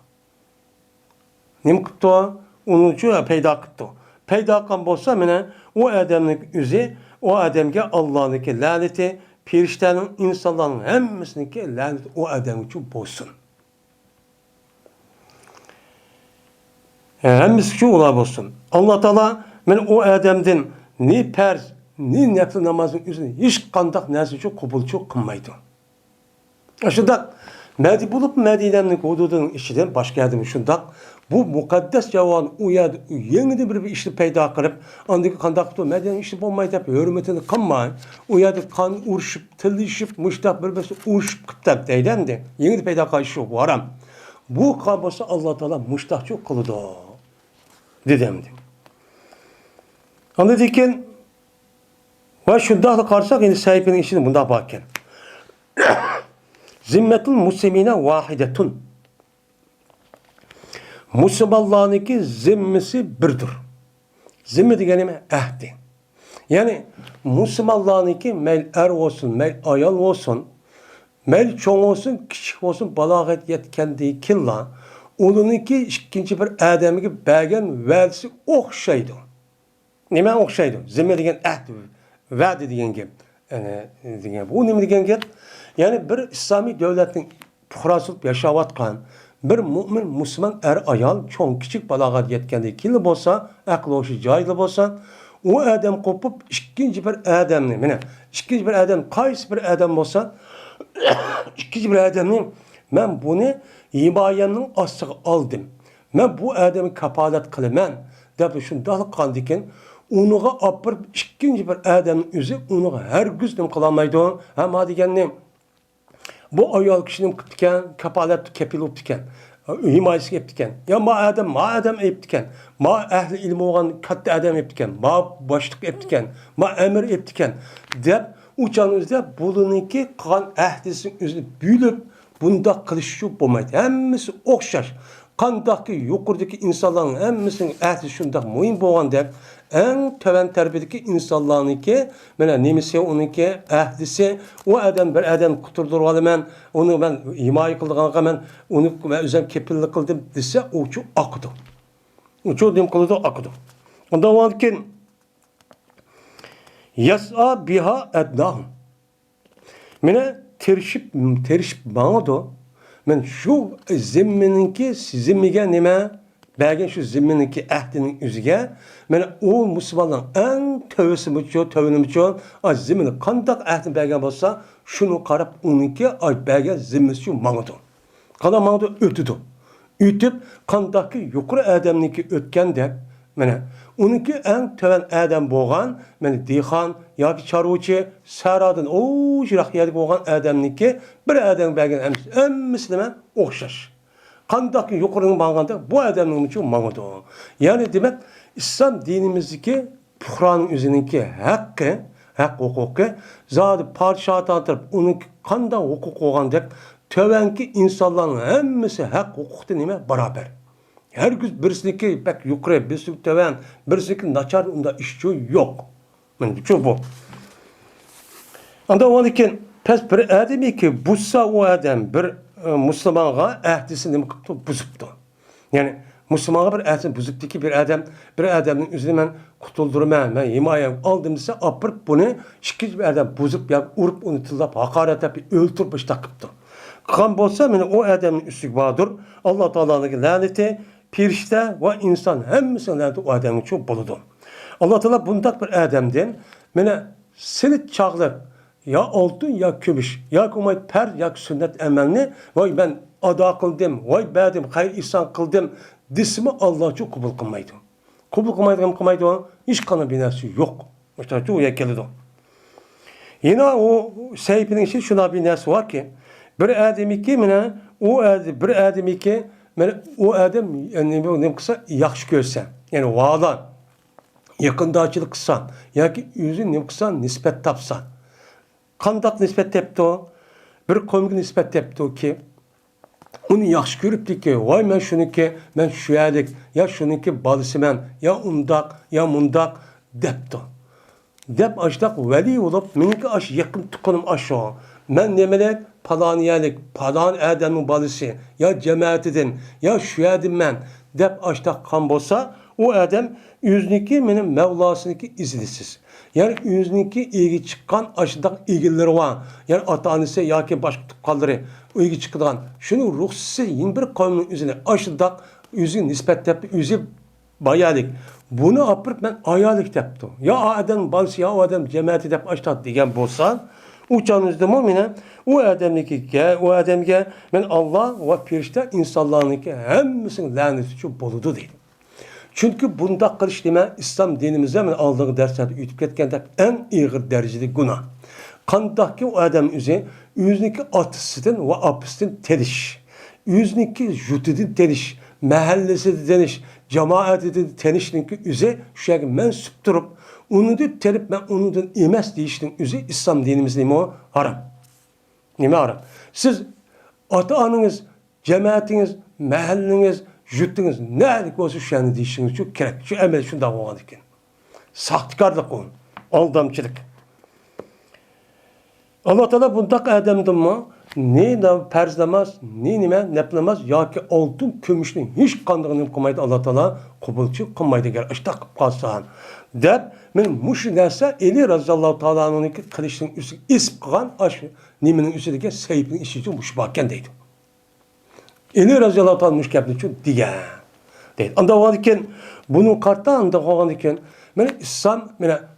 Nim kıptı? Onuncu peyda kıptı. Peyda kan bolsa mene o adamın üzü o adamge Allah'ın laneti pirişlerin insanların hemmisinin laneti o adam için bolsun. Hemmisi için ola bolsun. Allah Teala men o adamdan ni perz ni nefli namazın üzerine hiç kandak nesi için kubulçu kılmaydı. Şundak Medi bulup Medine'nin hududunun içinden başka yerden şundak bu mukaddes cavan uyad yeni bir işi peyda kılıp andaki kandak tutu Medine'nin işi bulmayı da hürmetini kanmayın. Uyad kan urşup tılışıp müştak birbirisi urşup kıptak deyden de yeni peyda kayışı yok varam. Bu kabası Allah Teala müştakçı kılıdı. Dedemdi. Anladıkken ve şundakla karşısak yine sahibinin işini bunda bakken. Zimmetun muslimine vahidetun. Müslümanlarınki zimmisi birdir. Zimmi diyenime ehdi. Yani Müslümanlarınki mel er olsun, mel ayal olsun, mel çoğun olsun, küçük olsun, balagat yetkendiği killa, onunki ikinci bir ademi belgen versi okşaydı. Nime okşaydı? Zimmi diyen ehdi. Vədi diyen gep. Yani, bu nime diyen gep? Yani bir İslami devletin puhrasılıp yaşavatkan bir mümin, Müslüman er ayal çoğun küçük balagat yetkendiği kili bolsa, aklı hoşu cahili bolsa, o adam kopup ikinci bir adamni, ikinci bir adam, kaysi bir adam bolsa, ikinci bir adamni, ben bunu himayenin asığı aldım. Ben bu adamı kapalat kılımen, de şundalık kandiken, onuğa apır ikinci bir adamın üzü, onuğa her güzdüm kılamaydı. Hem adigenli, bu ayol kişinin kıptiken, kapalat kepil optiken, himayesi yaptiken, ya ma adam yaptiken, ma ehli ilmi olan katta adam yaptiken, ma başlık yaptiken, ma emir yaptiken, dep uçanızda bulununki kan ehlisin üzü büyülüp, bunda kılışıp olmaydı. Hemmisi okşar. Kandaki yukarıdaki insanların hemmisinin ehli şunda mühim boğan dep, en töven terbiyedeki insanlarınki, ben nemisi onunki ehlisi, o adam bir adam kuturdurgalı men, onu ben himaye kıldığına ben onu özel kepillik kıldım dese o çok akıdı. O çok dem kıldı akıdı. Ondan varken yas'a biha ednahum. Mene terşip bana da men şu zimmeninki zimmigen nime Belki şu zimminiki ehdinin üzüge, yani o Müslümanların en tövbesi müçüyor, tövbeni müçüyor, az zimmini kandak ehdin belki olsa, şunu karab onunki, az belki zimmisi şu mağdur. Kada mağdur ötüdü. Ütüp, kandaki yukarı adamniki ötken de, yani onunki en töven adam boğan, yani dihan, ya ki çarvuçi, saradın, o jirak yedik boğan adamniki, bir adam belki en Müslüman okşaş. Kandaki yukarının bağında bu adamın için mağdur. Yani demek İslam dinimizdeki Kur'an'ın üzerindeki hakkı, hak hukuku, zaten padişahı tartırıp onun kanda hukuk olan dek tövenki insanların hemmesi hak hukukta nime beraber. Herkes birisininki pek yukarı, birisininki töven, birisininki naçar, onda işçi yok. Yani çok bu. Anda o halde pes bir ademi ki buzsa o adam bir Müslümana ahdisini nima qilibdi buzibdi. Yani Müslümana bir ahdisini buzibdi ki bir adamın üzerine ben qutuldurman, ben himoya aldım desa apırıp bunu ikkinchi bir adam buzib, ya urib uni tillab, haqorat etib, o'ltirib ishda qilibdi. Qilgan bo'lsa, mana o adamning ustiga bordir. Alloh taoloning la'nati, firishta va inson hammasining la'nati o adamga cho'p bo'ladi. Alloh taolo bunday bir adamdan mana seni chaqlab ya altın ya gümüş, ya kumay per ya sünnet emelini, vay ben ada kıldım, vay bedim, hayır ihsan kıldım, disimi Allah çok kabul kılmaydı. Kabul kılmaydı, hiç kanı binası yok. İşte şu yekelidi. Yine o sahibinin için şuna bir nesi var ki, bir ademi ki, bir ademi ki, o adam ne kısa yakış görsen, yani vaada, yakındaçılık kısan, ya ki yüzün ne kısa nispet tapsan, kandak nispet tepti o, bir komik nispet tepti o ki, onu yaxşı görüptü ki, vay men şununki, men şu yedik, ya şununki balısı men, ya undak, ya mundak, depti. Dep açtak veli olup, meniki aş yakın tukunum aşağı. Men nemelek, palan yedik, palan adamın balısı, ya cemaatidin, ya şu yedim men, dep açtak kan bolsa, o adam yüzniki benim Mevlasınınki izlisiz. Yani yüzniki ilgi çıkan aşıdak ilgileri var. Yani ata-anası ya ki başka tukalları ilgi çıkan. Şunu ruhsuz yine bir kavmin üzerine aşıdak yüzü nispet tepti, yüzü bayalık. Bunu apırıp ben ayalık tepti. Ya adam balsı ya o adam cemaati tep aşıdak diyen bolsa, uçağınızda mümine o adamke ben Allah ve pirişte insanlarınki hemmisinin laneti şu boludu değil. Çünkü bunda kılış deme İslam dinimizde men aldığı derslerde ütüp ketken en ağır derecede günah. Kandaki o adam yüzniki atısıdın ve apısıdın teliş. Yüzniki jutidin teliş. Mahallesi teliş. Cemaati tenişlinki üze şu şekilde mensup durup onu da terip ben onu da emes deyiştin üze İslam dinimizde mi o? Haram. Nime haram? Siz ata-anınız, cemaatiniz, mahalliniz, juttunuz nelik olsa şu yani deyişiniz çok gerek. Şu emel şunda olmalı iken. Sahtekarlık o. Aldamçılık. Allah Teala bundak adamdı mı ne de perzlemez, ne nime neplemez ya ki altın kömüşün hiç kandığını kılmaydı Allah Teala kubulçu kılmaydı gel. İşte kalsan. Dep men muşu derse eli razıyallahu Teala'nın kılıçının üstü isp kılan aşı nimenin üstündeki sahibinin işi için muşu bakkendeydi. Eli razıyallahu Teala müşkebli için diye. Değil. Anda varken bunun kartta anda varken men İslam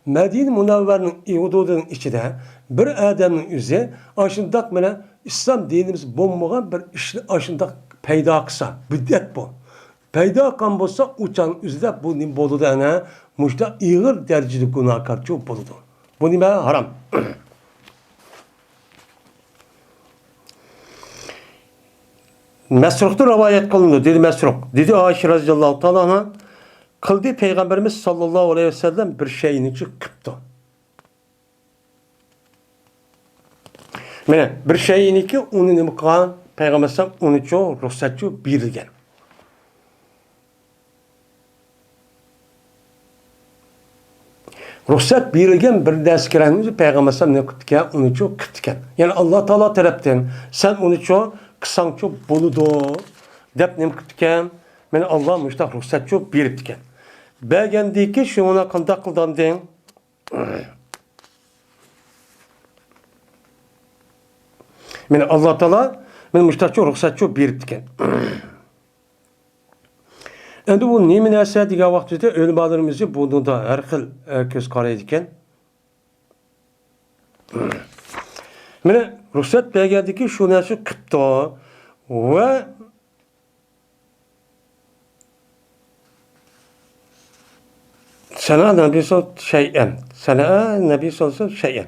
Medine Münevver'in İhududun içinde bir adamın yüzü aşındak İslam dinimiz bombağa bir işli aşındak peyda kısa. Büddet bu. Peyda kan bolsa uçan yüzde bu nim boludu ana muşta ağır derecede günahkar çok boludu. Bu nime haram. Mesruk'ta rivayet kılındı. Dedi Mesruk. Dedi Ayşe radıyallahu ta'ala kıldı Peygamberimiz sallallahu aleyhi ve sellem bir şeyini çıkıptı. Mene bir şeyini ki onu ne kılan Peygamberimiz onu çok ruhsatçı bilgen. Ruhsat bilgen bir ders kiranımızı Peygamberimiz ne kıtken onu çok kıtken. Yani Allah Teala taraftan sen onu çok kısan çok buludu. Dep ne kıtken mene Allah müştak ruhsatçı biliptken. Belgendeki şu ona kandak kıldan den. Mene Allah Teala men müştakçı ruhsatçı biriptken. Endi bu nima narsa degan vaqtda o'limalarimiz bunda har xil ko'z qaraydi ekan. Mana ruxsat bergandiki shu narsa qilibdi va sana Nabi şeyen. Sana Nabi şeyen.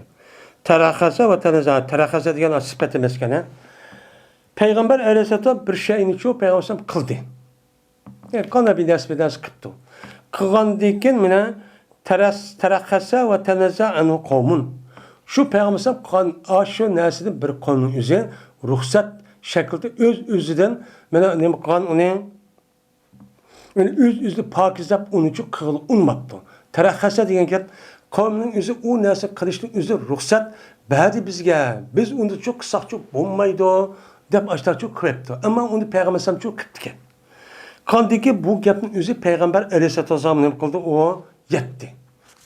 Terakasa ve teneza. Terakasa degan sifat emas ekan. Payg'ambar alayhissalom bir şeyni shu payg'ambar qildi. Qana bir nasibdan qilibdi. Qilgandan keyin mana terakasa ve teneza anu qavmun. Shu payg'ambar qilgan shu narsadan bir qonun o'zi ruxsat shaklda o'zidan mana nima qilgan uni o'z-o'zini pokizlab uni uchun qilib unmabdi. Taraxasa degan gap qavmning o'zi u narsa qilishning o'zi ruxsat berdi bizga. Biz uni çok qilsaqchi bo'lmaydi deb ashtarchi qilibdi. Ammo uni payg'ambar ham çok qilibdi. Qandiki bu gapning o'zi payg'ambar alayhissalom nima qildi? O yetdi.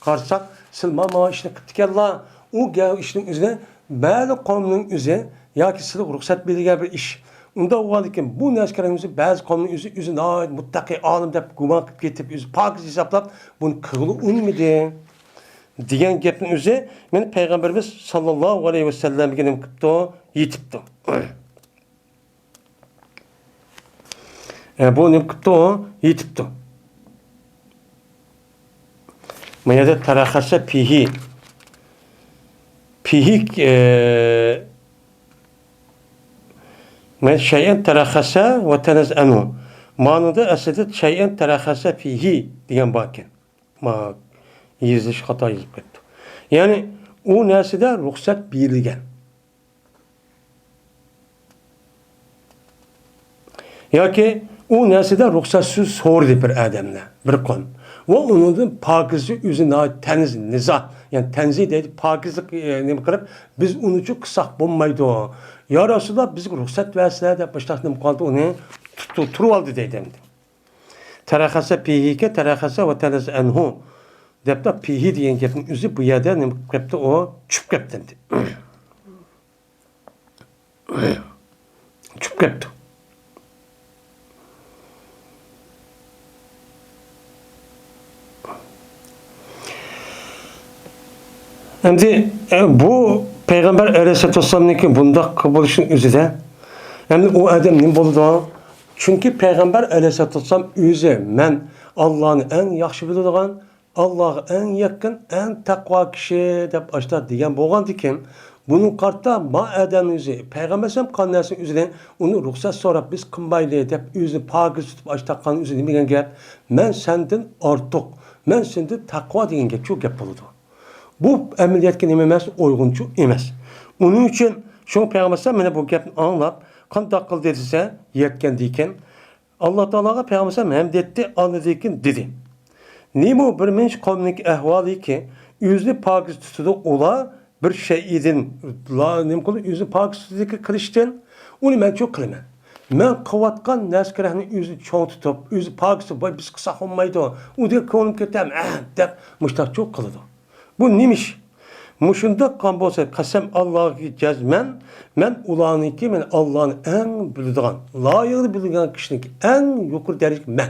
Qarsak silmama ishni qildikanlar. U gap ishning o'zida ba'zi qavmning o'zi yoki sizga ruxsat berilgan bir ish. Unda o'g'andikin bu narsalarimiz ba'zi qavmning o'zi muttaqi olim deb gumon qilib ketib, o'zi pokiz hisoblab buni qilib unmidi degan gapning o'zi men payg'ambarimiz sallallohu alayhi vasallamga nima qilibdi? Yetibdi. Bu nima qilibdi? Yetibdi. Mayada taraxasa fihi men şeyen terakhasa ve tenez'anu. Manada aslında şeyen terakhasa fihi degan bakın. Ma yazış hata yazıp ketdi. Yani o narsada ruxsat berilgan. Yoki o narsada ruxsatsiz so'rdi bir odamdan, bir qon. Ve onun pakizi o'zini taniz nizo, yani tanzih deydi, pokizlik nima qilib biz uni uchun qilsak bo'lmaydi. Ya Rasulullah bizga ruxsat versinler de başlak nima qoldi uni turib oldi deydi endi. Taraxasa pihike taraxasa ve tanaz anhu deb de pihi degan gapning o'zi bu yerda nima qilibdi? O tushib ketdi endi. Tushib ketdi. Endi bu Peygamber Aleyhisselam'nınki bunda kabul işin özüde. Hem de o adam ne buldu? Çünkü Peygamber Aleyhisselam özü men Allah'ın en yaxşı bildiğin, Allah'a en yakın, en takva kişi deb açtı degan bo'lgandi ekan. Bunun kartta ma adam özü Peygamber sam qandasin özüden onu ruxsat so'rab biz qilmayli deb özü pokiz tutib açtaqan özü degan gap. Men senden ortiq, men senden takva degan gap shu gap bo'ldi. Bu əməliyyat nima emas, uyğunçu emas. Onun üçün şu Peyğəmbər mənə bu gapni anlab, qandaq qıl dedisə, yetkəndikən Allah Taalaga Peyğəmbər həm detdi, anladikən dedi. Nima bir menş qavmning ahvoli ki, o'zini pokiz tutudi ola bir şeyidin la nima qildi, o'zini pokiz tutdi qilishdan, uni men çox qilaman. Men qilayotgan narsalarni o'zi cho'ng tutib, o'zi pokiz biz qilsa olmaydi. U deb ko'nglim ketam, deb mushtaq çox qiladi. Bu neymiş? Muşunda kan bolsa qasam Allah'a cazmen men ulaniki men Allah'ın en bildiğin, layıklı bildiğin kişinin en yukarı derece men.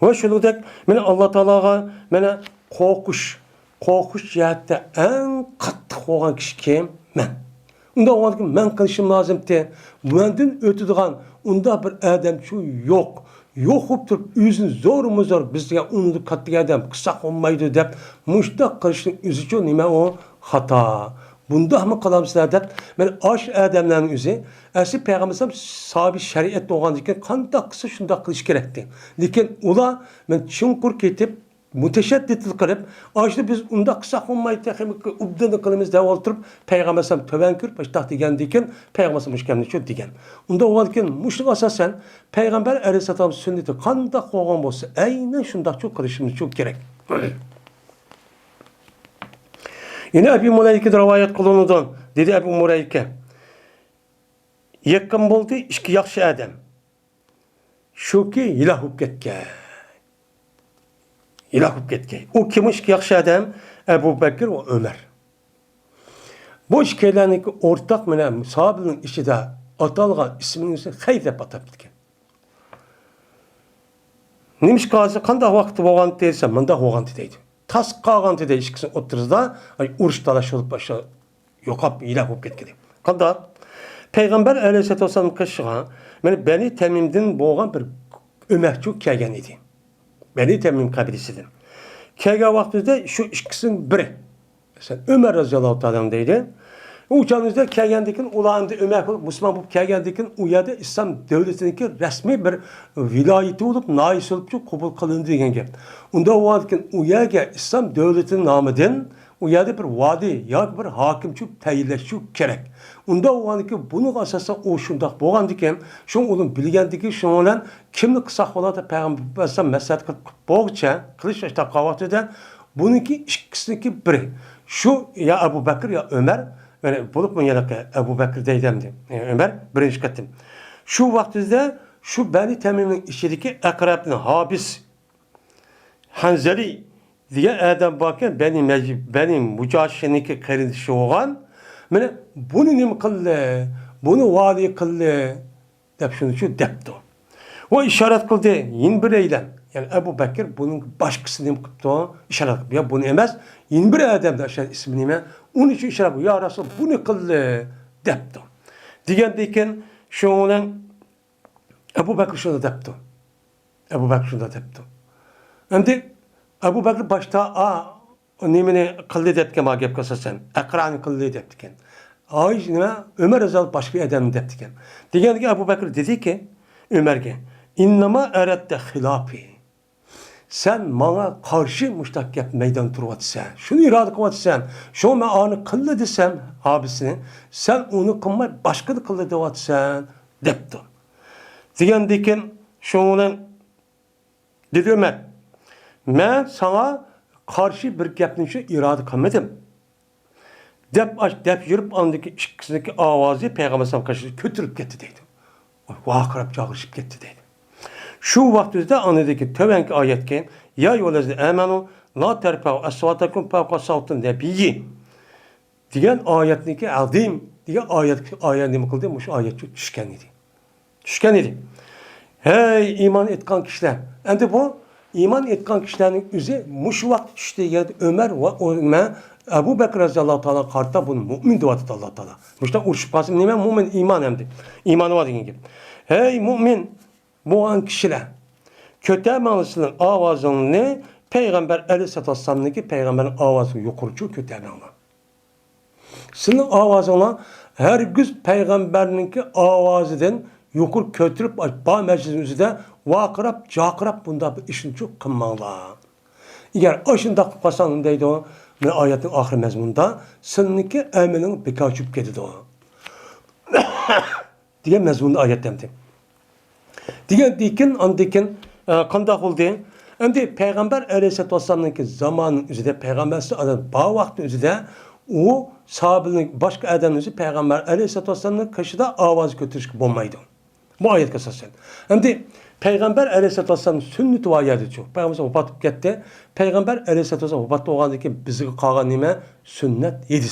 Ve şöyle men Allah Teala'ga mena korkuş cihatte en qattiq olan kişi kim? Men. Unda o men qilishim lazımdı. Menden ötüdiğin unda bir adam şu yok. Yok olup durup özünü zor bizga uni qattiq adam qilsak olmaydi deb mushtaq qilishning o'zicha nima o xato. Bunda mı qalamsizlar deb men osh odamlarning o'zi asli payg'ambar sahibi shariat bo'lgandan keyin qanday qilsa shunday qilish kerakdi. Lekin ular men chunqur ketib mutashaddidlik qilib, "Ashni biz unda qilsak olmaydi, ubdini qilamiz" deb o'tirib, payg'ambar ham to'ban kirib, "Bashta" degandan keyin payg'ambar mushkamni shu degan. Unda o'g'alkin mushliq asosan payg'ambar alayhisalom sunnati qanday qo'ygan bo'lsa, aynan shunday shu qilishimiz shu kerak. Yine Ebu Mulayka rivoyat qilinadi. Dedi Ebu Mulayka. Yaqin bo'ldi ikki yaxshi odam. Shuki iloh bo'lib ketgan. İlah bo'lib ketgan. O kimmiş ki yaxshi adam? Ebu Bekir ve Ömer. Bu ikkilarniki o'rtaq bilan sahobaning ichida atalgan ismini Xayr deb atab ketgan. Nemiş qazı qanday vaqti bo'lgan desam, mında bo'lgan deydi. Tas qolgan deydi ikkisini o'ttirizda, urush talash bo'lib boshqa yo'qab, ilaq bo'lib ketdi. Qanday? Payg'ambar alayhisolatu vasallam qishiga, mana Bani Tamimdan bo'lgan bir o'makchuk kelgan edi. Bani Tamim qabilasidan. Kelgan vaqtida shu ikkisining biri, mesela Ömer radhiyallohu ta'ala deydi. U canınızda kelgendikin ulandı Ömer Müslüman bulup kelgendikin u yerda İslam devletindeki resmi bir vilayeti olup nais olup kabul kılındı degan gap. Unda o vaqtkin u yerga İslam devletinin nomidan u yerda bir vadi yoki bir hokimchi tayinlash kerak. Unda o vaqtki buni asosan o shundoq bo'lgandikan, shu uning bilgandiki shu bilan kimni qilsak bo'ladi payg'ambar alayhisalom maslahat qilib bo'g'cha qilish ishtaqa vaqtida buniki ikkisiniki biri. Şu ya Abu Bakr ya Ömer yani bulup mu yanaka Ebu Bekir deydemdi. Ömer birinci katım. Şu vaktimizde şu Bani Tamim'in içindeki akrabının Habis Hanzeli diye adam bakın benim mücaşeniki kardeşi olan yani bunu ne kıldı? Bunu vadi kıldı. Dep şunu şu depti. O işaret kıldı. Yine bir eylem. Yani Ebu Bekir bunun başkasını ne kıldı? İşaret kıldı. Ya bunu emez. Yine bir adam da aşağı ismini mi? Onun için işaret kıldı. Ya Resul bunu kıldı. Depti. Diyendeyken şu olan Ebu Bekir şunu depti. Ebu Bekir şunu depti. Hem de Ebu Bekir başta nemini kıldı deptiken ma gep kılsasan. Ekranı kıldı deptiken. Ömer Azal başka bir adam deptiken. Diyendeyken Ebu Bekir dedi ki Ömer'e İnnama erette hilafi. Sen bana karşı müştakip meydan turvatsan, şunu irade kıvatsan, şu ben anı kıldı desem abisini, sen onu kılmay başka da kıldı devatsan, depti. Diyendeyken şu olan dedi Ömer, ben sana karşı bir gapni şu irade kılmadım. Dep yürüp andaki ikisindeki avazı Peygamber sallallahu aleyhi ve sellem kötürüp gitti deydi. Vaqırıp çağırışıp gitti deydi. Şu vaktimizde anladaki tövenki ayetken ya yolazı amanu la terfa'u asvatakum fawqa savtin nebiyyi diyen ayetniki azim diye ayet nima qildi? Mush ayet tushgan edi. Tushgan edi. Hey iman etgan kişiler. Endi bu iman etgan kişilerin o'zi mush vaqt tushdi yerda Ömer va Abu Bakr radhiyallohu ta'ala qarta bunu mu'min deyapti Alloh taolo. Mushta urishib qolsin nima mu'min iman endi. İmanı var degan gap. Hey mu'min bu an kişiler kötəməlisinin avazını Peygamber Aleyhisselatü Vesselam'daki Peygamberin avazı yukarıcı kötəməli. Senin avazına her gün Peygamber'inki avazından yukarı kötürüp bağ meclisimizde vakırap, cakırap bunda bir işin çok kımmalı. Eğer aşında kasanın deydi o ayetin ahir mezmununda seninki emelin bekaçıp gidiyor o. diye mezmununda ayet demdi. Diyen andikin qandaq oldu? Endi Peygamber Aleyhisselatü Vesselam'daki zamanın üzerinde Peygamber'si adam bağ vakti üzerinde o sahabenin başka adamın üzerinde Peygamber Aleyhisselatü Vesselam'ın kaşıda avaz götürüş bulmaydı. Bu ayet kasasen. Endi Peygamber Aleyhisselatü Vesselam'ın sünneti var yerde çok. Peygamber vefat gitti. Peygamber Aleyhisselatü Vesselam vefat olğandan keyin bizga qolgan nima? Sünnet 7.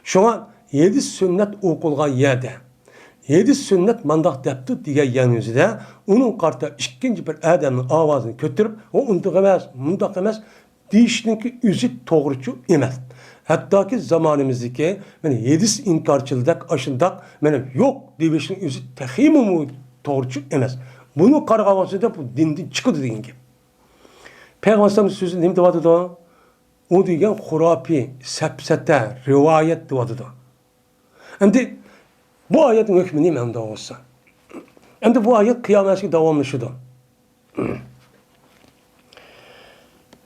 Şoňa 7 sünnet okulgan yerde 7 sünnet mandaq depti degan yanızda onun qarta ikkinchi bir adamning ovozini ko'tarib, o mundaq emas deyishniki o'zi to'g'richu emas. Hattoki zamonimizdagi mana 7 inkorchilik ashundaq mana yo'q deyishning o'zi taximimu to'g'richu emas. Buni qarag'avasida bu dindan chiqadi degan gap. Payg'ambarimiz so'zi nima deyapti? O degan xurafiy, sapsata, rivoyat deyapti. Endi bu ayetin hükmü neymi anda olsa? Endi bu ayet kıyametçi davamlaşıdır.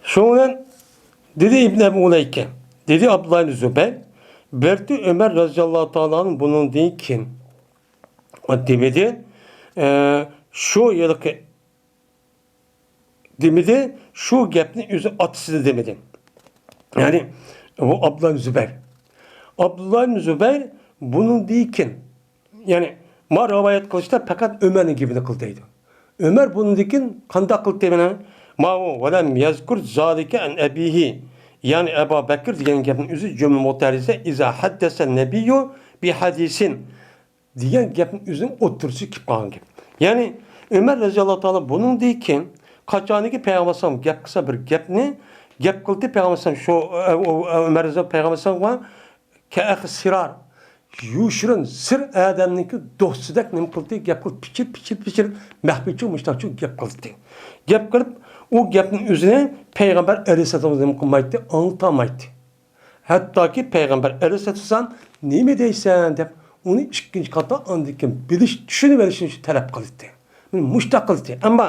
Şundan dedi İbn-i Ebu Uleyke, dedi Abdullah ibn Zübeyir, belki Ömer radıyallahu ta'ala'nın bunun değil kim? Demedi, şu yılki demedi, şu gepni yüzü atısı demedi. Yani bu Abdullah ibn Zübeyir. Abdullah ibn Zübeyir bunun değil kim? Yani ma rivayet kılışta fakat Ömer'in gibini kıldıydı. Ömer bunun dikin kanda kıldı bana. Ma o velem yazkur zalike en ebihi. Yani Ebu Bekir diyen gapın üzü cümle muhterize iza haddesen nebiyyu bi hadisin diyen gapın üzün otursu kip kalan gibi. Yani Ömer radıyallahu ta'ala bunun dikin Qachoniki payg'ambar gap qilsa bir gapni gap qildi payg'ambar shu Umar payg'ambar ka sirar yushirin sir adamniki do'stidak nim qildi gap qilib pichir mahbichu mushtaqchu gap qildi. Gap qilib o gapning o'zini payg'ambar alayhisalom nim qilmaydi, anglatamaydi. Hattoki payg'ambar alayhisalom nima deysan deb uni ikkinchi qator andikin bilish, tushunib olishni talab qildi. Mushtaq qildi. Ammo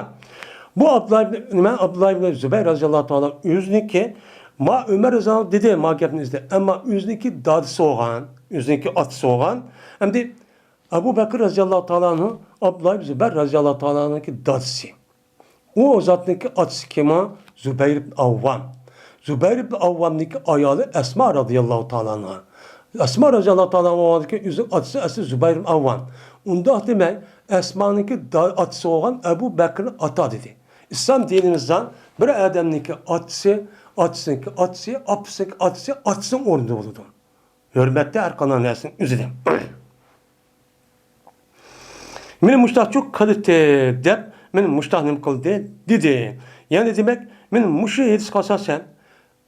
bu Abdullah ibn Zubayr radhiyallohu ta'ala o'ziniki ma Ömer Rıza'nın dedi ma gapni izle. Ama o'ziniki dadisi olgan, o'ziniki otasi olgan. Hamda Abu Bakr radhiyallohu ta'ala'nın Abdullah ibn Zubayr radhiyallohu ta'ala'nınki dadisi. O zatniki otasi kim? Zubayr ibn Avvam. Zubayr ibn Avvam'niki ayoli Esma radhiyallohu ta'ala'na. Esma radhiyallohu ta'ala'nınki o'zi otasi asli Zubayr ibn Avvam. Unda demek Esma'nınki otasi olgan Abu Bakr'ın ata dedi. İslam dinimizden bir adamniki atısınki atısı, apısınki atısı, atısın orunda oldu. Hürmette erkanan nesin üzüldüm. Benim muştahçuk kılıçtı dep, benim muştahnim kıldı dedi. Yani demek, benim muşu yedis kasasen,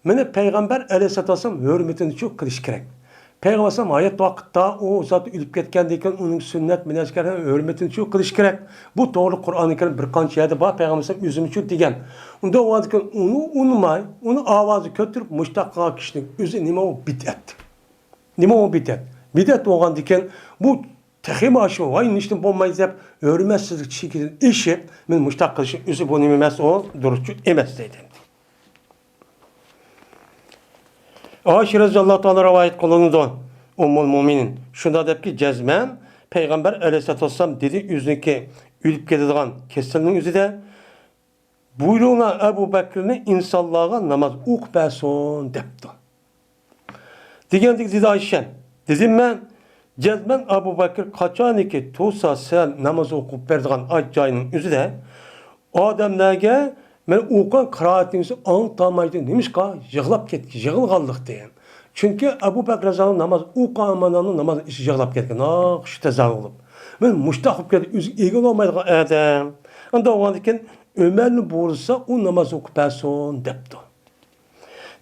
benim Peygamber aleyhisselam hürmetini çok kılış gerek. Peygamber aleyhisselam hayat vakitte o zat ülüp ketkendeyken onun sünnet minajkarına hürmetini çok kılış gerek. Bu doğru Kur'an-ı Kerim bir kanç yerde var Peygamber aleyhisselam yüzümü çok degen. Onda o vakitte onu unutmay, onu avazı kötürüp müştakka kişinin özü nima o bid'at. Nima o bid'at. Bid'at olgan diken bu tehim aşı vay niştin bulmayız hep hürmetsizlik şekilde işi men müştakka kılışın özü bu nimemez o duruşçu emez dedi. Ayşe radhiyallohu ta'ala rivayet kılındı Ummul Muminin. Şunda dep ki cezmen Peygamber aleyhisselam dedi yüzündeki ülüp ketadigan kesilinin özü de buyruğuna Ebu Bekir'ni insanlığa namaz uqbasun depti. Degendik dedi Ayşen. Dedim ben cezmen Ebu Bekir kaçaniki tuğsa sen namaz okup berdigan acayının özü de adamlarga men o'qigan qiraatingizni anglatamaydi demişka yig'lab ketdi, yig'ilganlik degan. Chunki Abu Bakr raziyallohu namoz o'qiganmanning namoz ishi yig'lab ketgan. Shu tazar bo'lib. Men mushtaqib ketib o'zi egil olmaydigan adam. Unda o'g'andikin Ömerni bo'lsa u namoz o'qib bersin debdi.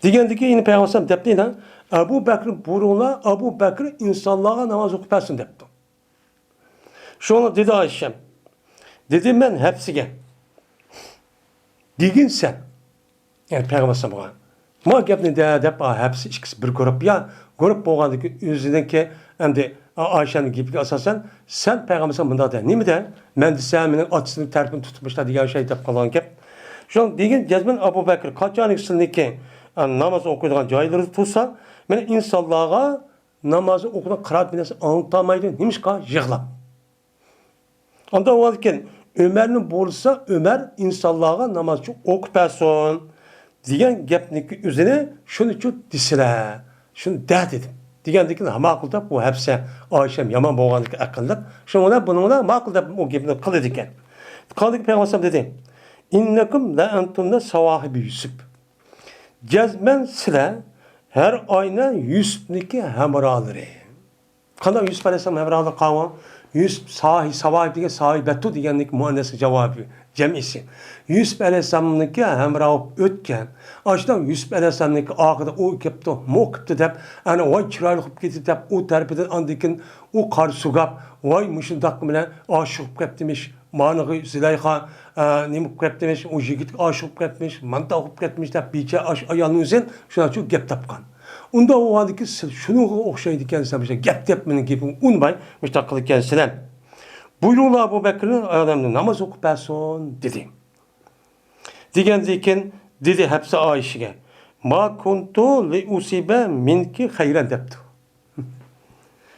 Degandiki yine Peygamber debdi lan Abu Bakr buyruqlar Abu Bakr insonlarga namoz o'qib bersin debdi. Shuni dedi Ayşem. Dedim men hepsiga Digin sen. Yani Peygamber bana. Ma gapni dep hepsi ikisi bir grup ya. Grup bo'lgandiki o'zidagi endi Ayşe'nin gapiga asosan sen Peygamber bunda de. Nima de? Men desam mening otasining tarafini tutmishlar degan şey deb qolgan gap. Shu degan jazman Abu Bakr qachoniki sizniki namoz o'qiydigan joylari tursa, men insonlarga namozni o'qigan qiraat bilan anglatamaydi. Nimishqa yig'lab. Onda o'lgan Ömer'nin bo'lsa Ömer insonlarga namozchi o'qib bersin degan gapniki o'zini shuni uchun disilar. Shuni da dedim. Degandiki ma'qul deb bu hepsi Ayşem yomon bo'lganligi aqlliq. Shunga buninglar ma'qul deb o gapni qildi ekan. Qoldik Peygamber dedi. İnnekum la antunna sawahibi Yusuf. Jazman sizlar her ayna Yusufniki hamrohlari. Qanday Yusuf alayhisalom hamrohli qavm Yusuf sahib degan sahibatu deganlik muannas javobi jamisi. Yusuf alayhisalomniki hamroh o'tgan. Ashdan Yusuf alayhisalomniki oxirida u kelibdi, mo'qibdi deb, ana voy chiroyli qilib ketdi deb u tarafidan andikin u qor sugab, voy mushundaq bilan oshiq ketdimish. Manig'i Zilayxa nima qilib ketdimish, u yigit oshiq ketmish, manta qilib ketmish deb becha ayolning o'zin shuna uchun gap topgan. Unda o adiki şunu okşaydı kendisine bir şey. Gap dep menin gapim unmay müstakil kendisine. Buyruğla Abu Bekir'in adamını namaz okup bersin dedi. Degendiyken dedi hepsi Ayşe'ge. Ma kuntu li usibe minki hayran depti.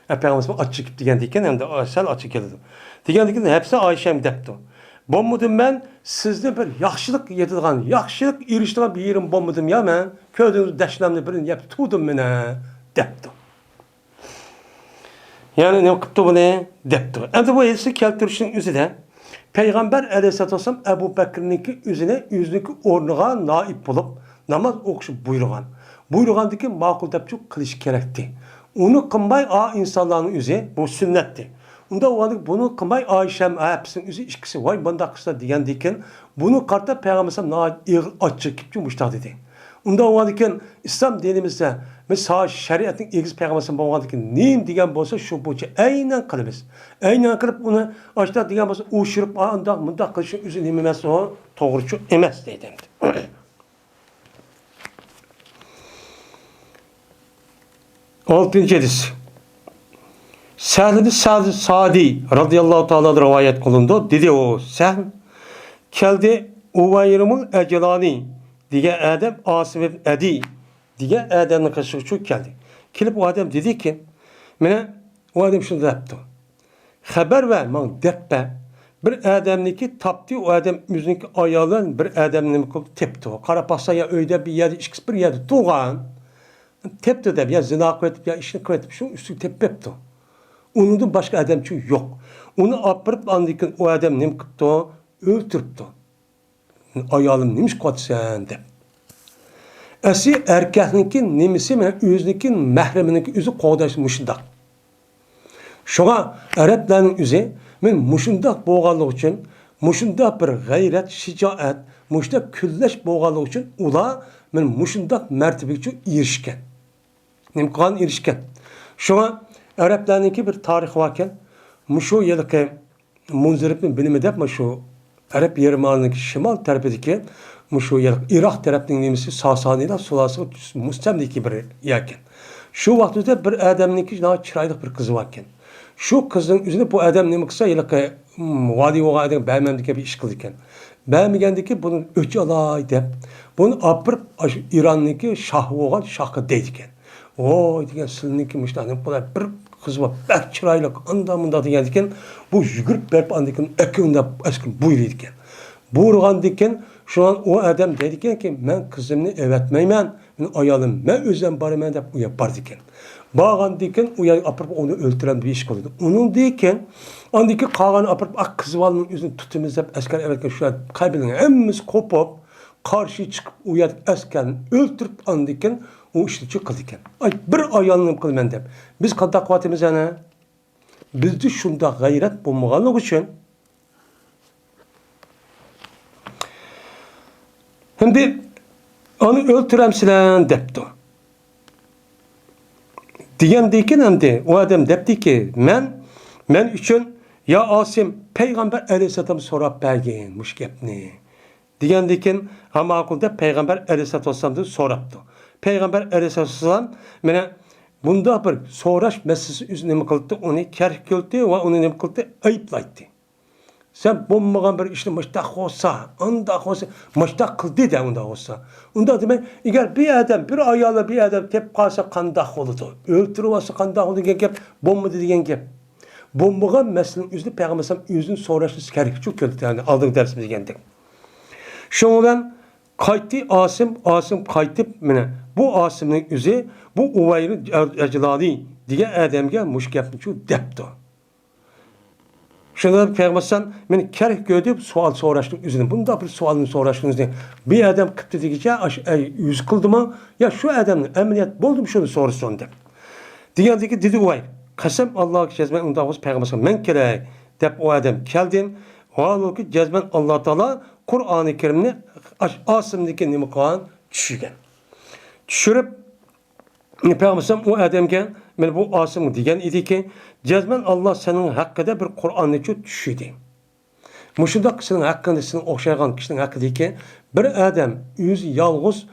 Peygamber açık degendiyken hem de Ayşe açık geldi. Degendiyken hepsi Ayşe'm depti. Bommudim ben sizde bir yaxşılık yedigan, yaxşılık eriştiğen bir yerim bommudim ya ben. Köydüğünüz deşlemle birini yapıp tutudum beni depti. Yani ne kıptı bu ne? Depti. Endi bu elsi keltirişin üzü de Peygamber aleyhisselatü vesselam Ebu Bekir'ninki yüzüneki ornuğa naip bulup namaz okuşup buyurgan. Buyurgandaki makul depçuk kılış gerekti. Onu kınbay insanların üzü bu sünnetti. Unda o bunu kılmay Ayşem hepsinin üzü işkisi vay bunda kısa diyen diken bunu karta peygamberimiz na açık kipçi muştaq dedi. Unda o İslam dinimizde mesela şeriatın ilgisi peygamberimiz bolğandikin neyim diyen bolsa şu boyunca aynen kılımız. Aynen kılıp onu açta diyen bolsa uşurup anda munda kılışın üzü nimemez o doğruçu emez dedim. 6. hadis. Sahl-i Sa'di radıyallahu ta'ala rivayet kılındı. Dedi o Sahl keldi Uvayrımul Eclani diye Adem Asim ibn Adi diye Adem'in kaşığı geldi. Kelip o Adem dedi ki mene o Adem şunu yaptı. Haber ver man deppe bir Adem'niki taptı o Adem yüzündeki ayağından bir Adem'in tepti o. Karapasaya öyde bir yer bir yerde tuğan tepti de ya zina kuvvetip ya işini kuvvetip şu üstü tepepti. Onun da başka Adem çünkü yok. Onu apırıp andıkın o Adem nem kıptı o öldürüptü. Ayağım neymiş kot sen de. Esi erkekninki nemisi men özünkin mehreminki özü qoğdaşmışındak. Şoğa Araplarning özü men muşundak boğanlık için muşundak bir gayret, şicaat, muşundak külleş boğanlık için ula men muşundak mertebege için erişken. Nem qan erişken. Şoğa Araplarninki bir tarix varken muşu yılki munziribni bilimi depme şu Arap Yarımada'nın şimal tarafındaki şu Irak tarafının nemisi Sasaniler sulası mustemdeki bir yerken. Şu vaxtda bir adamniki daha çıraylık bir kızı varken. Şu kızın üzerinde bu adam nemi kısa yılki vadi oğa adam beğenmemdeki bir iş kılırken. Beğenmegендeki bunun öçü alay dep. Bunu apırıp İran'daki şahı oğan şahı deydiken. O diyen sılıniki müştahının bu da bir kız var. Bek çıraylık andamında diyen bu yügürüp berip andiken ekinde eskin buyuruyken. Buyurgan diken şu an o adam dediken ki ben kızımını evetmeymen, ben ayalım, ben özlem barımen de o yapar diken. Bağan diken o apırıp onu öldüren bir iş kılıyordu. Onun diken andiki kağanı apırıp kızı valının yüzünü tutumuz hep esker evetken şu an kaybedin. Hemmimiz kopup karşı çıkıp uyadık eskerini öldürüp andiken o işte çıkıldıken. Ay bir ayalım kılmen de. Biz kadar kuvvetimiz yani. Bizde şunda gayret bulmağanlık için şimdi onu öldüremsilen depti. Diyen deyken hem de o adam depti ki men için ya Asim Peygamber Aleyhisselam sorap bergen muş gepni. Diyen deyken ama akulda Peygamber Aleyhisselam'dan soraptı. Peygamber Aleyhisselam mene bunda bir soraş meselesi üzerine kıldı onu kerk kıldı ve onu ne kıldı ayıplaydı. Sen bombagan bir işte müştak olsa, anda olsa, müştak kıldı da onda olsa. Onda demek, eğer bir adam, bir ayalı bir adam tep kalsa kandak olurdu. Öldürüyorsa kandak olurdu gep, bomba dediğin gep. Bombagan meselenin yüzünü Peygamber yüzünü soraşlısı kerek çok kötü yani aldığın dersimizi yendik. Şundan kayıttı Asim kayıttı mene. Bu Asim'in yüzü, bu Uvayrı Eclani diye Adem'e müşkepni şu depti. Şunda Peygamber beni kerk gördü sual soraştık üzerine. Bunda bir sualını soraştınız diye. Bir adam kıptı diyece yüz kıldı mı? Ya şu adamın emniyet buldu mu şunu sorusun de. Diyendi ki dedi Uvayrı. Kasem Allah'a cezmen onda olsun Peygamber men kerek dep o adam geldin. O ki cezmen Allah Teala Kur'an-ı Kerim'ni Asim'deki nimkan düşürgen. Düşürüp Peygamber o adamken men bu Asim diyen idi ki cezmen Allah senin hakkında bir Kur'an'ı düşürdü. Muşunda kişinin hakkında senin okşayan kişinin hakkında ki bir adam yüz yalğız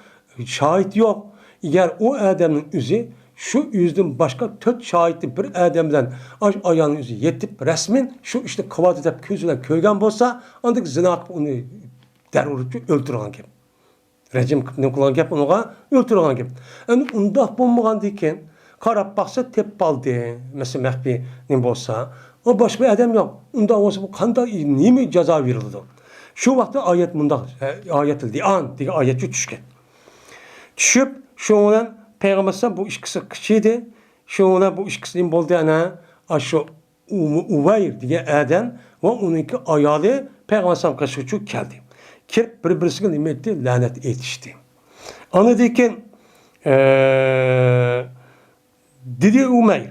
şahit yok. Eğer o adamın yüzü şu yüzden başka 4 şahitli bir adamdan ayağının yüzü yetip resmin şu işte kıvat edip közüyle köygen bolsa andık zina onu derurupçu öldürülen gibi. Rejim ne kullan gep onuğa öldürülen gibi. Yani undaq bulmagan diken qarab baxsa tep baldı. Mesela mehbi ne bolsa o başka adam yok. Unda olsa bu kanda nimi ceza verildi. Şu vaxtda ayet mundaq ayetildi. An diye ayetçi düşken. Düşüp şoğunan Peygamber bu işkisi kişiydi. Şoğuna bu işkisinin boldu ana aşu Uvayr diye adam ve onunki ayalı Peygamber kaşıkçı geldi. Kirp birbirine nimetti lanet etişti. Anı diken dedi Umayr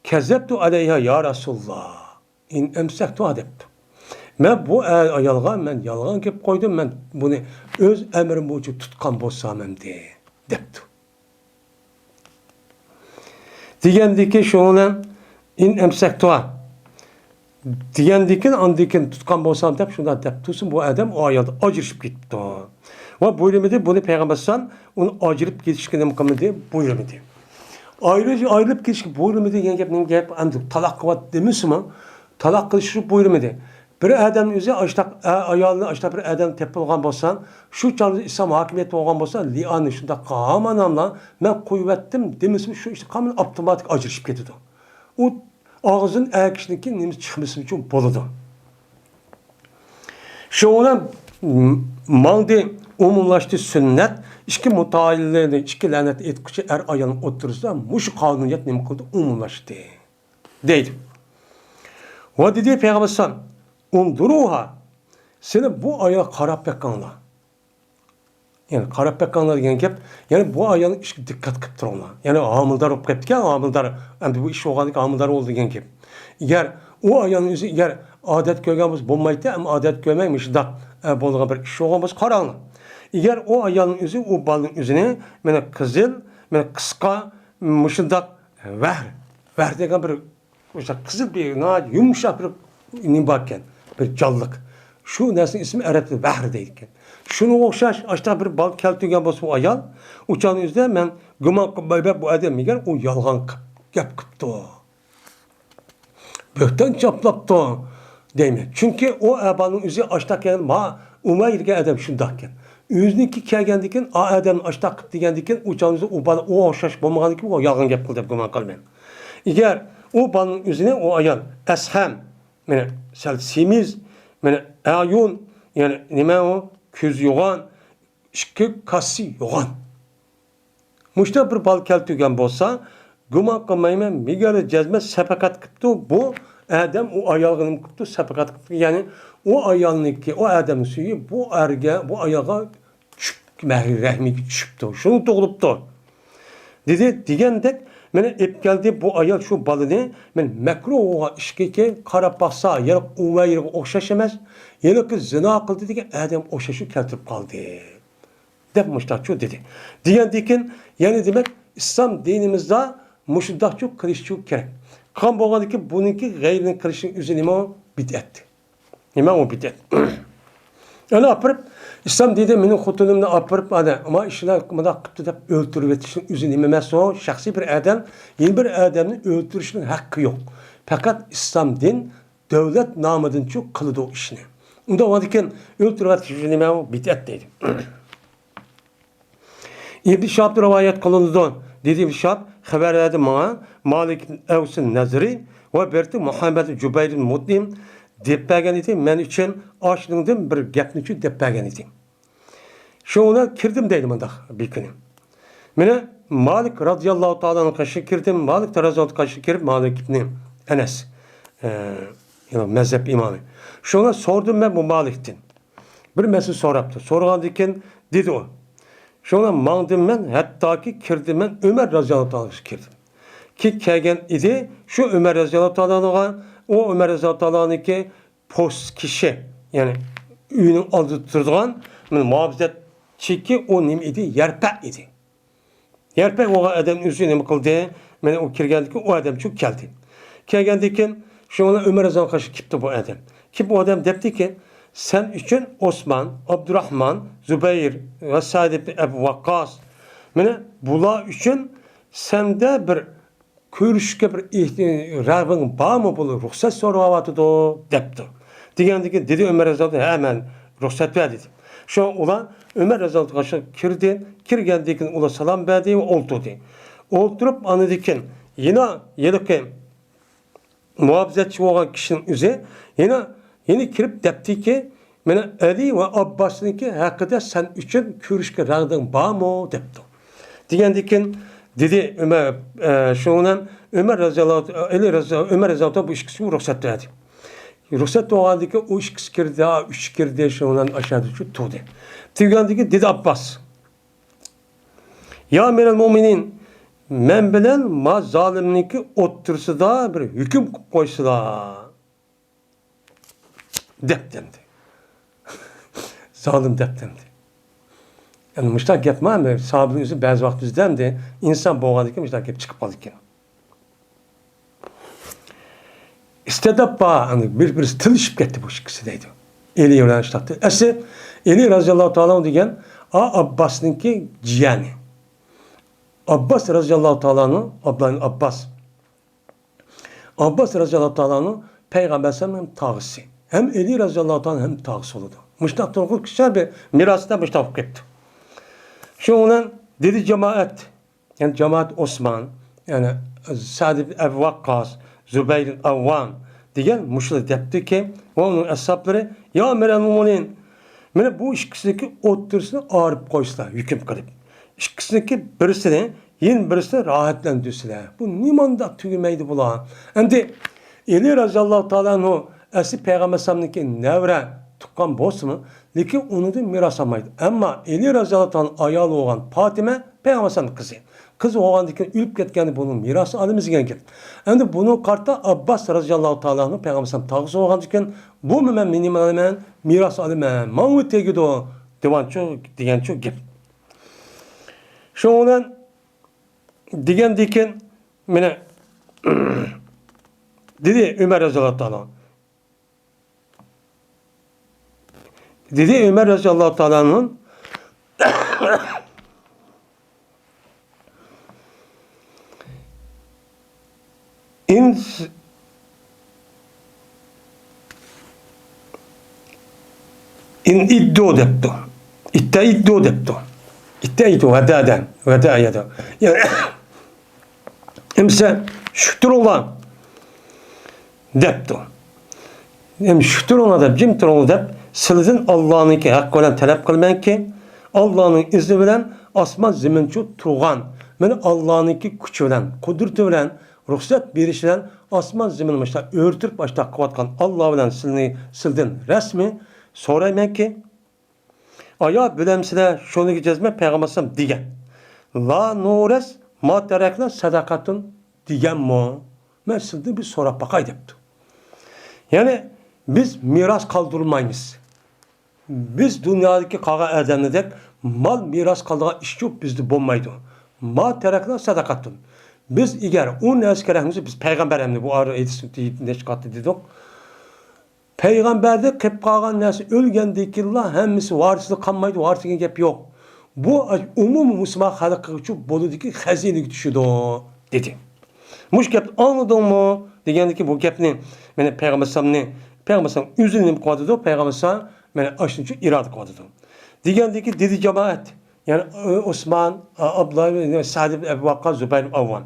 Kezzebtu aleyha ya Resulullah. İn emsektu adeptu. Men bu ayolga men yolg'on kelib qo'ydim, men buni o'z emrim bo'yicha tutgan bo'lsam ham debdi. Degandiki shuni in emsektu degandikin andikin tutgan bo'lsam deb shunda debtusin bu odam o ayolda ajrashib ketdi. Va buyurmadi buni payg'ambar sallam uni ajrib ketishga nima qilmadi buyurmadi. Ayrılıp ketishga buyurmadi degan gapning gap endi taloq qilyapti demismi? Taloq qilishni buyurmadi. Bir adamın o'zi ayolni bir adam tepilgan bo'lsan, shu chog'da islom hokimiyati bo'lgan bo'lsa, li'onni shunda qamanamla men qo'yibdim demismi, shu işte qaman avtomatik ajrashib ketadi. U og'zini akishniki nima chiqmasi uchun bo'ladi. Shuni mangdi umumlashdi sunnat, ikki mutaillarni, ikki la'nat etguchi er ayolning o'tirisida mush qonuniyat nima qildi? Umumlashdi. Deydi. Va dedi Peygamber sallam unduruha. Seni bu aya qarab bakkanlar. Yani qarab bakkanlar degan gap, yani bu ayani ishga diqqat qilib turinglar. Yani homildor bo'lib ketgan, homildor, endi bu ish bo'lganlik homildor bo'ldi degan gap. Agar u ayani o'zi agar odat ko'rgan bo'lsa bo'lmaydi, ammo odat ko'rmaymi shundoq bo'lgan bir ish bo'lgan bo'lsa qaranglar. Agar u ayolning o'zi u bolaning o'zini mana qizil, mana qisqa shundoq var degan bir o'sha qizil bir yumshoq bir nim bor ekan. Bir jonliq. Shu narsaning ismi arabcha vahr deydi ekan. Shuni o'xshash ashta bir bal keltirgan bo'lsa u ayol, o'chani o'zida men gumon qilib bu odam egar u yolg'on gap qilibdi. Bo'xton chaplabdi deyman. Chunki u abalning o'zi ashta kelgan ma umayirga odam shundoq ekan. O'ziniki kelgandikin a odam ashta qilib degandikin o'chani o'zi u bal o'xshash bo'lmagandikin u yolg'on gap qildi deb gumon qilmayman. Agar u balning o'zini o ayol asham mana sal semiz mana ayun yani nima o ko'z yo'g'on ikki kassi yo'g'on mushta bir bal keltirgan bo'lsa gumon qilmayman megari jazma safakat qilibdi bu adam u ayolga nima qilibdi safakat qilibdi ya'ni u ayolniki o adamning suyi bu erga bu ayolga rahmiga tushibdi shuni to'g'libdi dedi degandek meni ep geldi bu ayol şu balını men makruh işkeke qarab baksa yer umayir o'xshash emas yana ki zina qildi degan adam o'xshashi keltirib qoldi deb mushtachu dedi degandikin yani demek İslam dinimizde mushundaqchu qilishchu kerak qilgan bo'lganiki buniki g'ayrini qilishning o'zi nima bid'at nima u bid'at ana apirib İslam dedi mening xotinimni apirib ana ama ishlar bunday qilibdi deb o'ltirib etishning o'zi nima emas o shaxsiy bir odam yeni bir odamni o'ltirishning haqqi yo'q. Fakat İslam din davlat nomidan-chu qiladi o ishni. Unda o'zikin o'ltirib etish nima o bid'at deydi. İbn Şahab rivoyat qilindi. Dedi İbn Şahab xabar berdi menga Malik Avsin Nazri va berdi Muhammad Jubayr Mutlim deb bergan edi men uchun oshningdan bir gapni-chu deb bergan edi. Şuna kirdim deydi bunda bir kuni. Mene Malik radıyallahu ta'ala'nın karşı kirdim. Malik radıyallahu karşı kirip Malik ibn Enes mezhep imamı. Şuna sordum ben bu Malik'tin. Bir mesele soraptı. Sorgandikken dedi o. Şuna mandım ben hatta ki kirdim ben Ömer radıyallahu ta'ala'nın kirdim. Ki kelgen idi şu Ömer radıyallahu ta'ala'nın o Ömer radıyallahu ta'ala'nın ki post kişi yani üyünün aldırtırdıgan muhabbet çeki o nim idi yerpek idi. Yerpek o adam üzü nima qildi? Meni o kirgandiki o adam çok geldi. Kelgandikin şuna Ömer Azam qarşı kipti bu adam. Ki bu adam depti ki sen üçün Osman, Abdurrahman, Zübeyir ve Sa'd ibn Ebu Vakkas meni bular üçün sende bir ko'rishga bir rag'bing bormi bu ruxsat so'rayapti debdi. Degandiki dedi Ömer Azam hemen ruxsat ver dedi. Şu ulan Ömer Razı'nın karşı kirdi, kirgendikin ula salam verdi ve oturdu. Oturup anıdikin yine yedik muhabbetçi olan kişinin üzeri yine kirip depti ki mene Ali ve Abbas'ın ki hakkında sen üçün körüşke rağdın bağ mı depti. Digendikin dedi Ömer Razı'nın bu işkisi ruhsat verdi. Ruhsat doğaldaki o işkisi kirdi, üç kirdi şundan aşağıda şu tuğdu. Tigandaki dedi Abbas. Ya Meral Muminin men bilan ma zolimniki o'ttirsida bir hukm qilib qo'ysalar deb demdi. Zolim deb demdi. Yani müştak gapma mı? Sahabenin yüzü bazı vakit bizden de insan boğadıkken müştak gap çıkıp kaldıkken. İstedap bağ, hani birisi tılışıp gitti bu ikisi deydi. Eli yolan iştahtı. Eli razıyallahu ta'ala degen Abbas'ınki ciyani. Abbas razıyallahu ta'ala'nın, Abbas. Abbas razıyallahu ta'ala'nın Peygamber sallallahu tağısı. Hem Eli razıyallahu ta'ala hem tağısı oldu. Müştak turgul kişiler bir mirasında müştak gitti. Şu onun dedi cemaat, yani cemaat Osman, yani Sa'd ibn Ebi Vakkas, Zübeyir ibn Avvam diyen müşrik depti ki onun hesapları ya Emirel Muminin mene bu ikisindeki otursunu ağırıp koysalar, hüküm kılıp. İkisindeki birisini, yeni birisini rahatlandırsalar. Bu nimanda tügümeydi bula. Şimdi Eli razıyallahu ta'ala'nın o eski Peygamber sallallahu nevre tuqqan bolsunmu, lekin onu da miras almaydı. Ama Eli razıyallahu ta'ala'nın ayalı olan Fatime Peygamber sallallahu kızı. Kız oğandaki ülüp ketkendi bunun mirası alımız genken. Endi bunu kartta Abbas razıyallahu ta'ala'nın Peygamber sallallahu tağısı oğandaki bu men minimal miras alımı. Mağu tegido diyen çok gep. Şu olan diyen diken mene dedi Ömer razıyallahu ta'ala. Dedi Ömer razıyallahu ta'ala'nın in iddo depto. İtte iddo depto. İtte iddo vedaden. Veda yada. Yani imse şükür olan depto. Hem şükür ona da cimtir onu dep sizin Allah'ınki hakkı olan talep kılmayın ki Allah'ın izni bilen asman ziminçu turgan. Meni Allah'ınki gücü bilen, kudreti bilen, ruhsat berişilen asman zimin başta örtüp başta kıvatkan Allah bilen sildin resmi sorayım ki aya bilemsile şunu gideceğizme Peygamber digen. La nures ma terekle sadakatın digen mo. Ben sildi bir sonra bakay depti. Yani biz miras kaldırmayız. Biz dünyadaki kağa erdemledek mal miras kaldığa iş yok bizde bulmaydı. Ma terekle sadakatın. Biz eğer o neskeremizi biz peygamber emni bu arı edisini neşkatı dedik. Peygamberde kep kalan nesi ölgendikillah hemmisi varislik kalmaydı, varisliğin gep yok. Bu umum Müslüman halkı için boludaki hazinelik düşüdü dedi. Muş gep anladın mı? Degendi ki bu gepni mene Peygamber sallallahu üzülünüm kovadıdı, Peygamber sallallahu aşınçı irad kovadıdı. Degendi ki dedi cemaat yani Osman, Abdullah, Sa'd ibn Ebi Vakkas, Zübeyir ibn Avvam.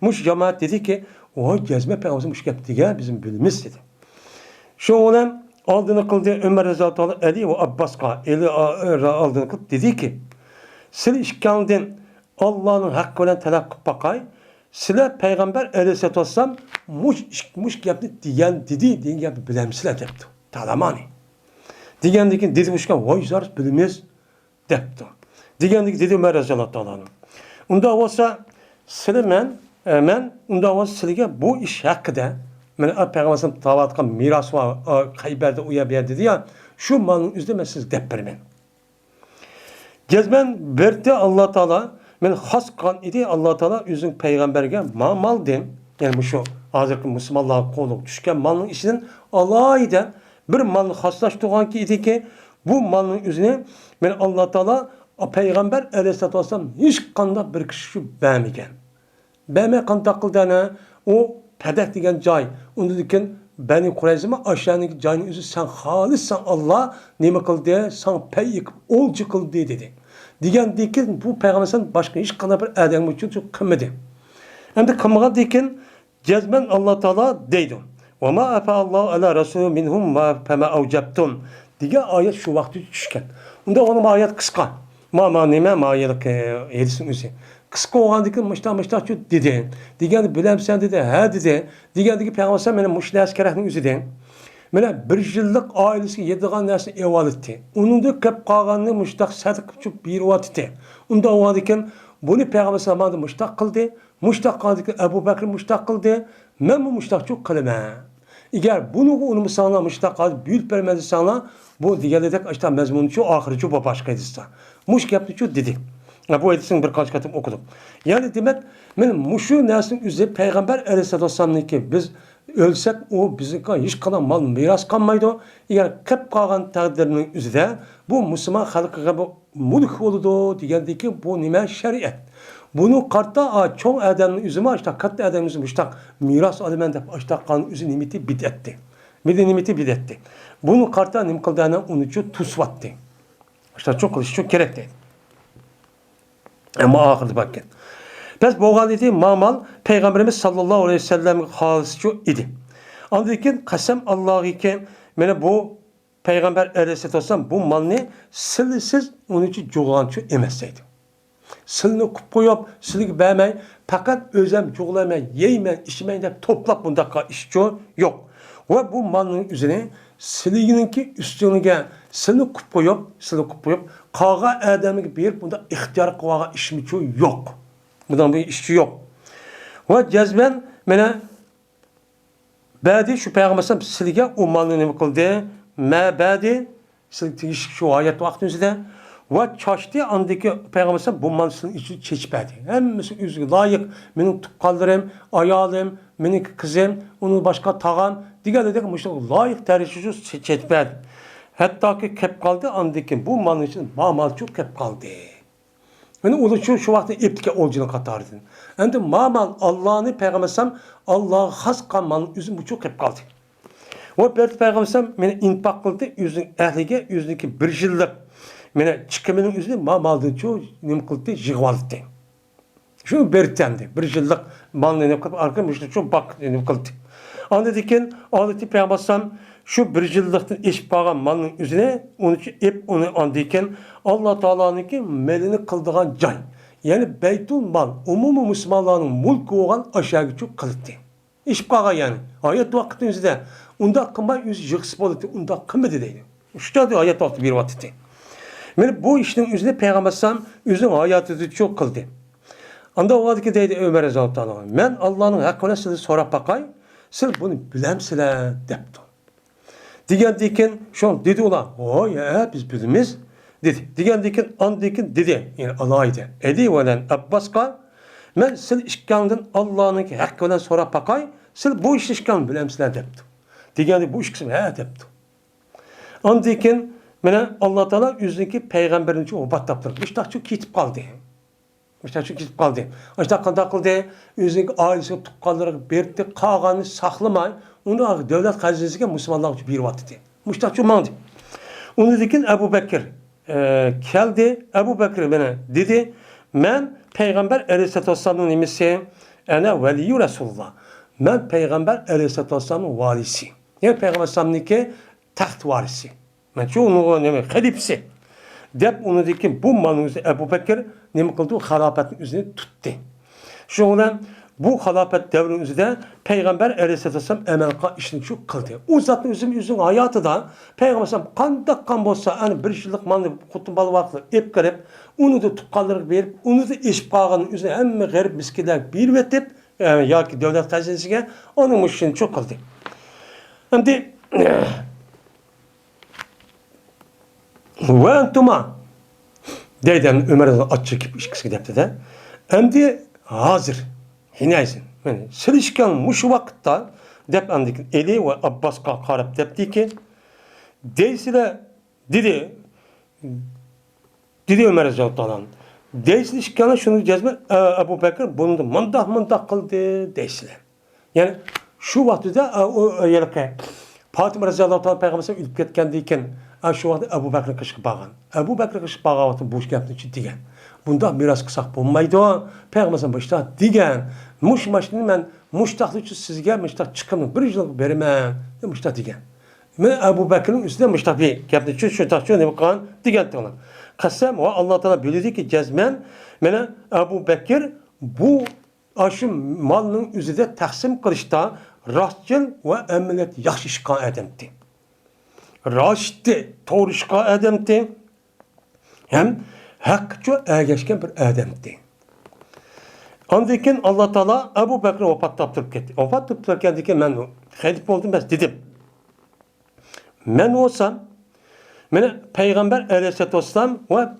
Muş cemaat dedi ki o gezme Peygamber muş gep dige bizim bilimiz dedi. Şu olan aldığını kıldı Ömer Rezat Allah Ali ve Abbas Eli aldığını kıldı dedi ki sil işkaldın Allah'ın hakkı olan telakkup bakay sile Peygamber Aleyhisselatü Vesselam muş yaptı diyen yaptı bilemsiler depti. Talamani. Digendeki dedi muşkan vay zar bilimiz depti. Digendeki dedi Ömer Rezat Allah'ın. Onda olsa sile men onda olsa silge bu iş hakkında men Peygamber'in tavatkan miras var Hayber'de uya bir dedi ya şu malın üzerine siz dep vermen. Gezmen verdi Allah Teala men has kan idi Allah Teala üzün peygamberge mal den yani şu hazırki Müslümanlar kolu düşken malın işinin alaydı bir malın haslaştığı ki idi ki bu malın üzerine men Allah Teala peygamber Aleyhisselatü Vesselam hiç kanda bir kişi beğenmegen. Beğenme kan takıldığına o Pedek degen cay. Onu diken Beni Kureyz'ime aşağıdaki cayın üzü sen halissan Allah nime kıl diye sen pey yıkıp olcu kıl diye dedi. Digen diken bu peygamberden başka hiç kadar bir adam için çok kımmedi. Hem de kımmağa diken cezmen Allah Teala deydi. Ve ma afa Allah ala Resulü minhum ma fema avcabtum. Diye ayet şu vakti düşken. Onda onun ayet kıska. Ma ayet yedisin üzü. Kıska oğandaki mışta şu dedi. Digende bilemsen dedi, he dedi. Digendeki Peygamber mene muşli askerahının yüzüden. Mene bir yıllık ailesi yediğen nesli eval etti. Onun da kep kağanını muştak sadık çok bir vat etti. Onda oğandiken bunu Peygamber zamanında muştak kıldı. Muştaq qildi, Abu Bakr muştaq qildi. Men bu muştaq çok kılma. Eğer bunu onu sana muştaq qilib büyük vermedi sana bu diğerledek işte mezmunu şu ahırı şu başka edilse. Muş yaptı şu dedi. Bu edilsin birkaç katım okudum. Yani demek benim muşu nesin üzeri Peygamber Aleyhisselam'ın ki biz ölsek o bizim hiç kalan mal miras kalmaydı. Eğer kep kalan takdirinin üzerinde bu Müslüman halkıga bu mulk oldu diyendeki bu nime şeriat. Bunu kartta çoğu adamın üzerine işte katta adamın üzerine işte miras alimende işte kan üzerine nimeti bidetti. Nimeti bidetti. Bunu kartta nim kıldığına unucu tusvattı. İşte çok gerekti. Ama ahırda bakın. Biz boğan idi mamal Peygamberimiz sallallahu aleyhi ve sellem halisi idi. Andaki kasem Allah'ı ki mene bu Peygamber aleyhisselam bu malını silsiz onun için çoğalançı emeseydi. Silini koyup silini vermey fakat özlem çoğulamay yeymen içmeyin de toplap bunda işçi yok. Ve bu malın üzerine silininki üstüne silini koyup kağa adamı bir bunda ihtiyar kağa işmiçi yok. Bundan bir işçi yok. Ve cezben mene badi şu Peygamber silge o malını ne kıldı? Me badi silgi şu ayet vaktinde ve çaştı andaki Peygamber bu malsın içi çeçpedi. Hemmisi üzgün layık benim tukallarım, ayalım, benim kızım, onun başka tağam diğer dedik müştek layık tercihçi çeçpedi. Hatta ki kep kaldı andaki bu malın için mal çok kep kaldı. Yani oluşu şu vakti iptike olcunu katardın. Hem mamal Allah'ın Peygambersem Allah'a has kalmanın üzüm bu çok hep kaldı. O bir Peygambersem beni infak kıldı yüzün ehlige yüzündeki bir yıllık beni çıkımının üzerine mamaldı çoğu nem kıldı jigvaldı. Şu bertendi bir yıllık malını nem kıldı arkadaşlar çok bak nem kıldı. Anladıkken Hazreti Peygambersem şu bir yıllıktan iş bağın malının üzerine onu ip onu andiken Allah Teala'nın ki melini kıldığan cay. Yani Beytul Mal umumu Müslümanların mulku olan aşağı çok kılıktı. İş bağın yani. Ayet vakti üzerinde. Onda kıma yüz yıksıp oldu. Onda kımmeti değil. İşte de ayet vakti bir vakti. Yani bu işin üzerine Peygamber Sam üzerine hayatı çok kıldı. Anda o vakti deydi Ömer Rezallahu Anh. Ben Allah'ın hakkına sizi sonra bakay. Siz bunu bilemsile depti. Diğer diken şu an dedi ola. O ya biz bilimiz dedi. Diğer diken an diken dedi. Yani Allah'ydı. Edi velen Abbaska. Men sil işkandan Allah'ın hakkına sonra bakay. Sil bu iş işkan bilemsile depti. Diğer bu iş kısmı he depti. An diken mene Allah Teala yüzündeki peygamberin için obat taptırdı. İşte çok kitip kaldı. İşte çok kitip kaldı. İşte kandak kıldı. Yüzündeki ailesi tukkalları berdi. Kağanı saklamay. Onu devlet hazinesine Müslümanlar için bir vaktiydi. Müştak çok mandı. Onu dedik Ebu Bekir geldi. Ebu Bekir bana dedi. Ben Peygamber Aleyhisselam'ın imisi ene veliyyü Resulullah. Ben Peygamber Aleyhisselam'ın valisi. Yani Peygamber Aleyhisselam'ın taht varisi. Ben çoğunu ne halifsi. Dep onu dedik bu malın üzerine Ebu Bekir ne kıldı? Halafetin üzerine tuttu. Şu an bu halafet devrinin üzerinde Peygamber Aleyhisselam emelka işini çok kıldı. O zaten üzüm hayatı da Peygamber Aleyhisselam kandak kan bolsa hani bir yıllık malını kutun balı vakti ep garip onu da tukkalları verip onu da iş bağının üzerine hem garip miskinler bir vetip ya ki devlet hazinesine onun işini çok kıldı. Şimdi ve entuma deyden Ömer aç çekip iş kısa gidip de hem hazır hinaysin. Yani silişken muş vakitte dep andik Eli ve Abbas kalkarıp depti ki deysile dedi Ömer Rezallahu deysile şunu cezme Ebu Bekir bunu da mandah kıldı deysile. Yani şu vakti o yerke Fatıma Rezallahu anh Peygamber'e ülüp ketkendiyken şu vakti Ebu Bekir'e kışkı bağın. Ebu Bekir'e kışkı bağın vakti boş yaptığın için diyen. Bunda biraz kısak bulmaydı o. Peygamber'e başta diyen. Muş maşını ben muştaklı için sizge muştak çıkımın bir yıl vermem. Muştak diyen. Ve Ebu Bekir'in üstüne muştak bir yaptığı için şu takçı ne bakan diyen diyorlar. Kasem o Allah Teala bildi ki cezmen mene Ebu Bekir bu aşım malının üzerinde taksim kılışta rastçıl ve emniyet yaxşı işkan edemdi. Raştı, doğru işkan edemdi. Hem hakkı ergeçken bir edemdi. Ondan keyin Alloh taolo Abu Bakr vafot toptirib ketdi. Vafot toptirgandan keyin men xalif bo'ldim bas dedim. Men olsam, meni payg'ambar alayhisolatu vassalam va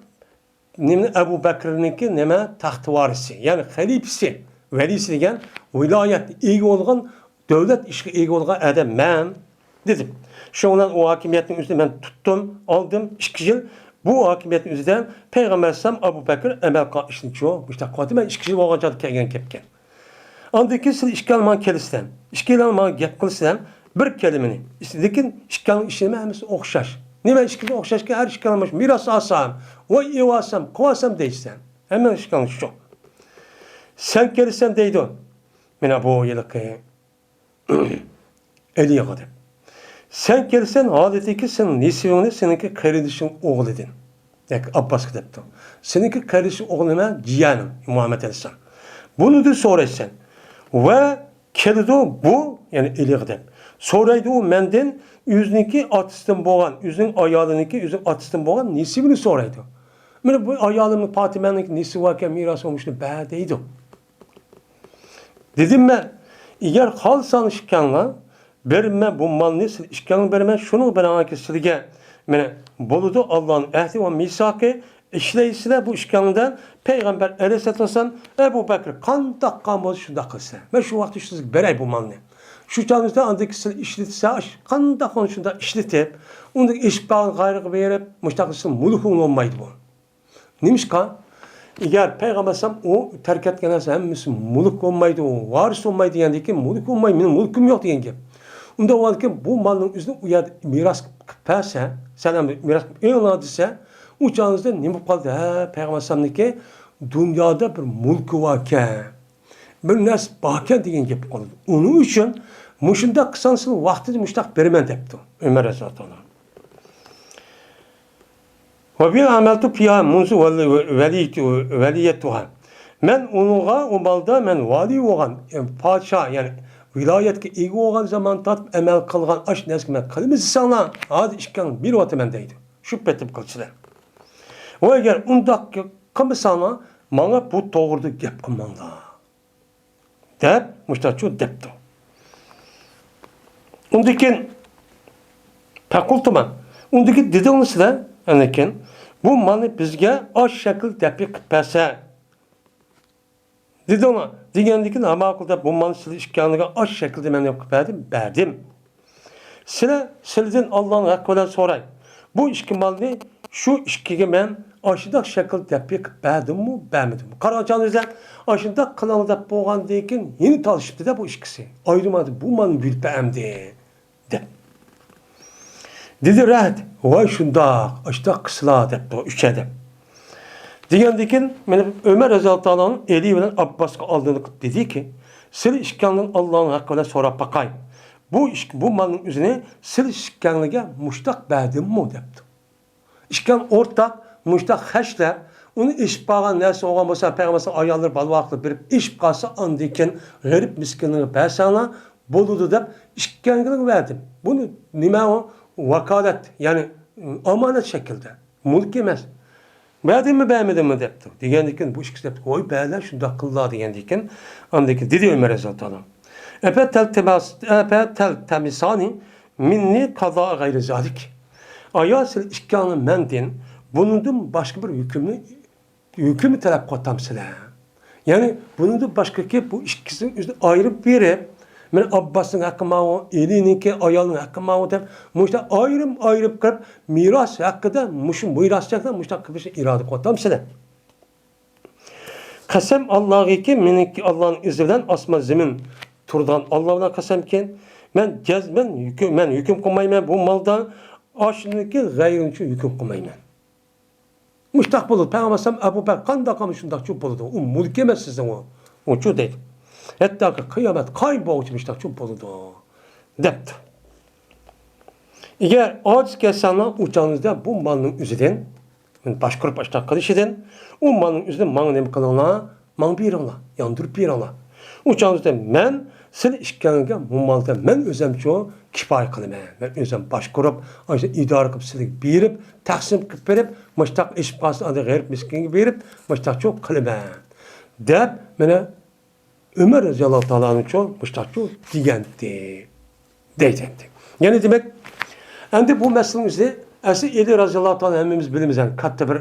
Abu Bakr'ninki nima taxti varisi, ya'ni xalifasi, valisi degan viloyat ega bo'lgan, davlat ishga ega bo'lgan odam men dedim. Shu bilan o hokimiyatning o'zida men tutdim, oldim 2 yil. Bu hokimiyatning o'zida payg'ambar alayhisalom Abu Bakr amal qilishni cho, işte qodim men 2 yil bo'lgancha kelgan ketgan. Ondan keyin siz ishkalman kelisizlar. Ishkalman gap qilsizlar, bir kalimani. Lekin ishkalning ishini hammasi o'xshash. Nima ishga o'xshashga har ishkalmash miros olsam, voy evasam, qovasam deysan. Hamma ishkalning shu. Sen kelsan deydi. Mena bu yilqi Eliga deb. Sen kelsen haleteki sen nisivini seninki kardeşin oğlu edin. Yani Abbas depti. Seninki kardeşin oğluna ciyanım Muhammed Aleyhisselam. Bunu da soraysan. Ve keldi bu yani Eliga dep. Soraydı o menden yüzünki atıstan boğan, yüzün ayağınınki yüzün atıstan boğan nisivini soraydı. Mene bu ayağımın Fatime'nin nisi varken miras olmuştu deydi. Dedim ben, eğer halsan işkanla berme bu mal ne işkanı berme şunu bana ki sizge mene boludu Allah'ın ehdi ve misakı işleysine bu işkanından Peygamber Aleyhisselatü Vesselam Ebu Bekir kan dakika boz şu dakikası. Ben şu vakti siz berey bu mal ne. Şu canınızda andaki siz işletse kan dakika şunda işletip ondaki işbağın gayrı verip müştakısın mulukun olmaydı bu. Neymiş kan? Eğer Peygamber Aleyhisselam o terk etkense hemmisi muluk olmaydı o varis olmaydı yani ki muluk olmaydı benim mulukum yok diyen gibi. Onda o halde bu malın üstüne uyar miras kıparsa, sen miras eğlenadıysa, uçağınızda ne mi kaldı? Peygamber Aleyhisselam'daki dünyada bir mulku varken, bir nas bakken diyen gibi kaldı. Onun için muşunda kısansın vaktini müştak vermen depti. Ömer Aleyhisselatü Ve bir ameltu piya munzu veliyettuha. Men onuğa o malda men vali olan, padişah yani vilayetki ega olgan zaman tatip emel kılgan aş neskim kılımızı sana hadi işkan bir vatı mendeydi. Şüphetip kılçılar. O eğer undak kımı sana bana bu doğurdu gep kılmanda. Dep, müştaçu depti. Ondakin pekultuman. Ondaki dedi onu size anlakin. Bu malı bizge aş şekil depi kıpese. Dedi ona, degendeki namakulda bu malı size işkanlığa aş şekilde ben yapıp verdim. Sizden Allah'ın hakkıdan soray. Bu işki malı şu işkiye ben aşıdak şekilde depi verdim mi, vermedim mi? Karacanızda aşıdak kınalıda boğan deyken yeni talışıptı da bu işkisi. Ayrımadı bu malı bilpemdi. De. Dedi rahat, vay şunda aşıdak kısla depti o üçe de. Degendekin Ömer Rezaltı Allah'ın eli ve Abbas'ı aldığını dedi ki sil işkanlığın Allah'ın hakkında sonra bakay. Bu malın üzerine sil işkanlığa muştak verdim mi depti. İşkan ortak, muştak heşler onu iş bağın neresi olan olsa Peygamber'in ayarları balvaklı bir iş kalsa andıyken garip miskinliği bersana boludu da işkanlığını verdim. Bunu nime o? Vakalet yani amanet şekilde. Mulk yemez. Beğendin mi beğenmedin mi depti. Degendikin bu işkisi depti. Oy beğenler şunda kıllar degendikin. Andikin dedi Ömer Rezaltı Allah. Epe tel temisani minni kaza gayri zalik. Ayasil işkanı mendin bunun başka bir hükümü talep kotam sile. Yani bunun başka ki bu işkisinin üstüne ayrı verip men Abbas'ın hakkı mağu, elininki ayalının hakkı mağu deyip, muşta ayrım kırıp, miras hakkıda, muşun miras hakkıda, muşta kıbrışı iradı kotam size. Kasem Allah'ı ki, meniki Allah'ın izniyle asma zemin turdan Allah'ına kasem ki, men hüküm koymayım bu maldan, aşındaki gayrın için hüküm koymayım. Muştak bulur, Peygamber Ebu Bekir, kanda kamış şundak çok bulurdu. O mulk yemez sizden o. O çok değil. Hatta ki kıyamet kaybolmuşlar çok boludu. Depti. Eğer aciz kesanlar uçağınızda bu malın üzerinden, başkurup başta kılış edin, o malın üzerinden bana ne kılana, bana bir ala, yandırıp bir ala. Uçağınızda men, siz işkenlige bu malda men özüm çoğu kifayet kılımı. Men özüm başkurup, işte idare kılıp sizi birip, taksim kılıp verip, müştak iş basın adı gayrip miskin verip, müştak çok kılımı. deb mana Ömer radhiyallohu ta'ala uchun mustaqil degandi. Deydi. Yani demek endi bu meselemizde Asli Eli radhiyallohu ta'ala hemmimiz bilimiz yani katta bir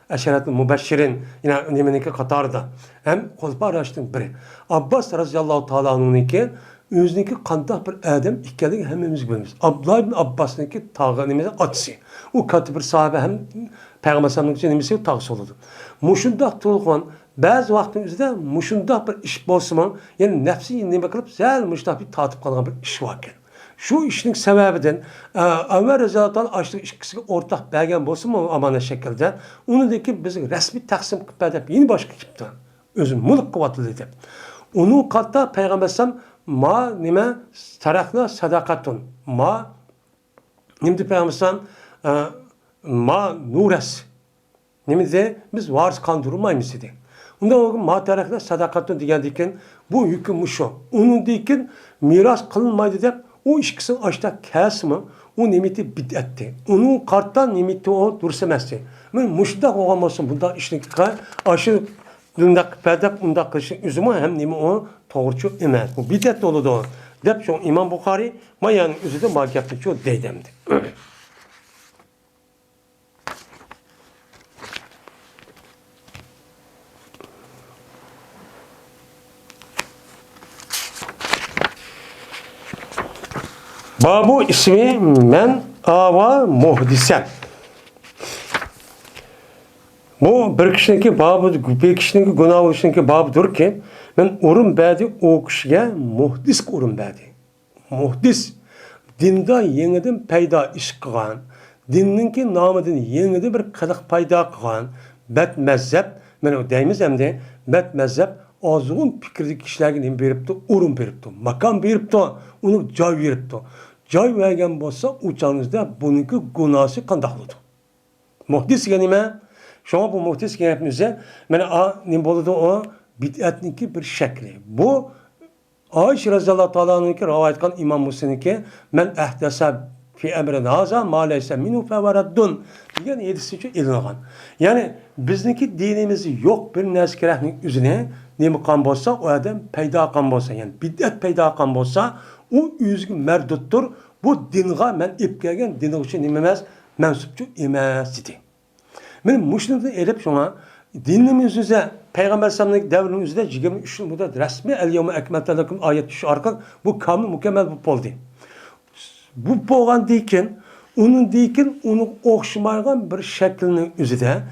eşeretli mübeşşirin yine nemeniki katarda. Hem kolpa araştırın biri. Abbas radhiyallohu ta'ala'nınki özünki qandaq bir adam ikkaligi hemmimiz bilimiz. Abdullah ibn Abbas'nınki tağınimiz atsı. O katta bir sahabe hem Peygamber sallallahu aleyhi ve sellem tağısı oldu. Muşundaq tulğan bazı vaqtimizda muşundaq bir iş bolsa, yani nefsi nima qilib sal mushtaq bir tatib qolgan bir ish bor ekan. Şu işin sebebinden Ömer Rıza'dan açtığı ikisiga ortak bergen bolsa mı amana şekilde onundaki bizim resmi taksim qilib berib yeni başka kipti. Özün mulk kuvvetli deb. Onun katta Peygamber sallam ma nima tarakna sadaqatun. Ma nimdi Peygamber sallam ma nures. Nimdi biz varis kandırılmayız dedi. Ondan o gün ma tarakna sadaqatun degendeken bu hüküm şu. Onun dekin miras kılınmaydı deb o işkisini açta kesme, o nimeti bid'etti. Onun karttan nimeti o dursamazdı. Ben muşdak olan olsun, bunda işini aşı bundak pedap bundak kışın üzümü hem nimi o doğrucu emas. Bu bid'et doludu o. Dep şu İmam Bukhari mayanın üzüde makiyatlı çoğu deydemdi. Babu ismi men ava muhdisem. Bu bir kişiniki babı, bir kişiniki günah oluşunki babıdır ki men urun badi o kişiye muhdis urun badi. Muhdis dinda yeniden payda iş kılan, dinninki namıdın yeniden bir kılık payda kılan, bet mezhep, men o deyimiz hem de bet mezhep azğın fikirli kişilerine beripti, urun beripti, makam beripti, onu joy beripti. Joy vergen bolsa uçağınızda bununki günahı kandaklıdır. Muhdis genime, şuna bu muhdis genimizde, ne boludu o bid'atniki bir şekli. Bu Ayşe radhiyallahu ta'ala'nınki rivayet kan İmam Müslim'inki men ehdese fi emrin haza ma leyse minhu feveraddun. Yani yedisi ilingan. Yani bizdeki dinimiz yok bir neskerahning üzerine ne kan bolsa o adam peyda kan bolsa yani bid'at peyda kan bolsa o üzgü merduttur. Bu dinga men ip kelgen dini için emas mensupçu emas dedi. Men muşnida elip şuna dinimiz üzere Peygamber sallallahu devrinin üzerinde 23 yıl müddet resmi el yevme ekmeltu lekum ayet şu arka bu kamil mükemmel bu oldu. Bu bolgan deyken onu okşumaygan bir şeklinin üzerinde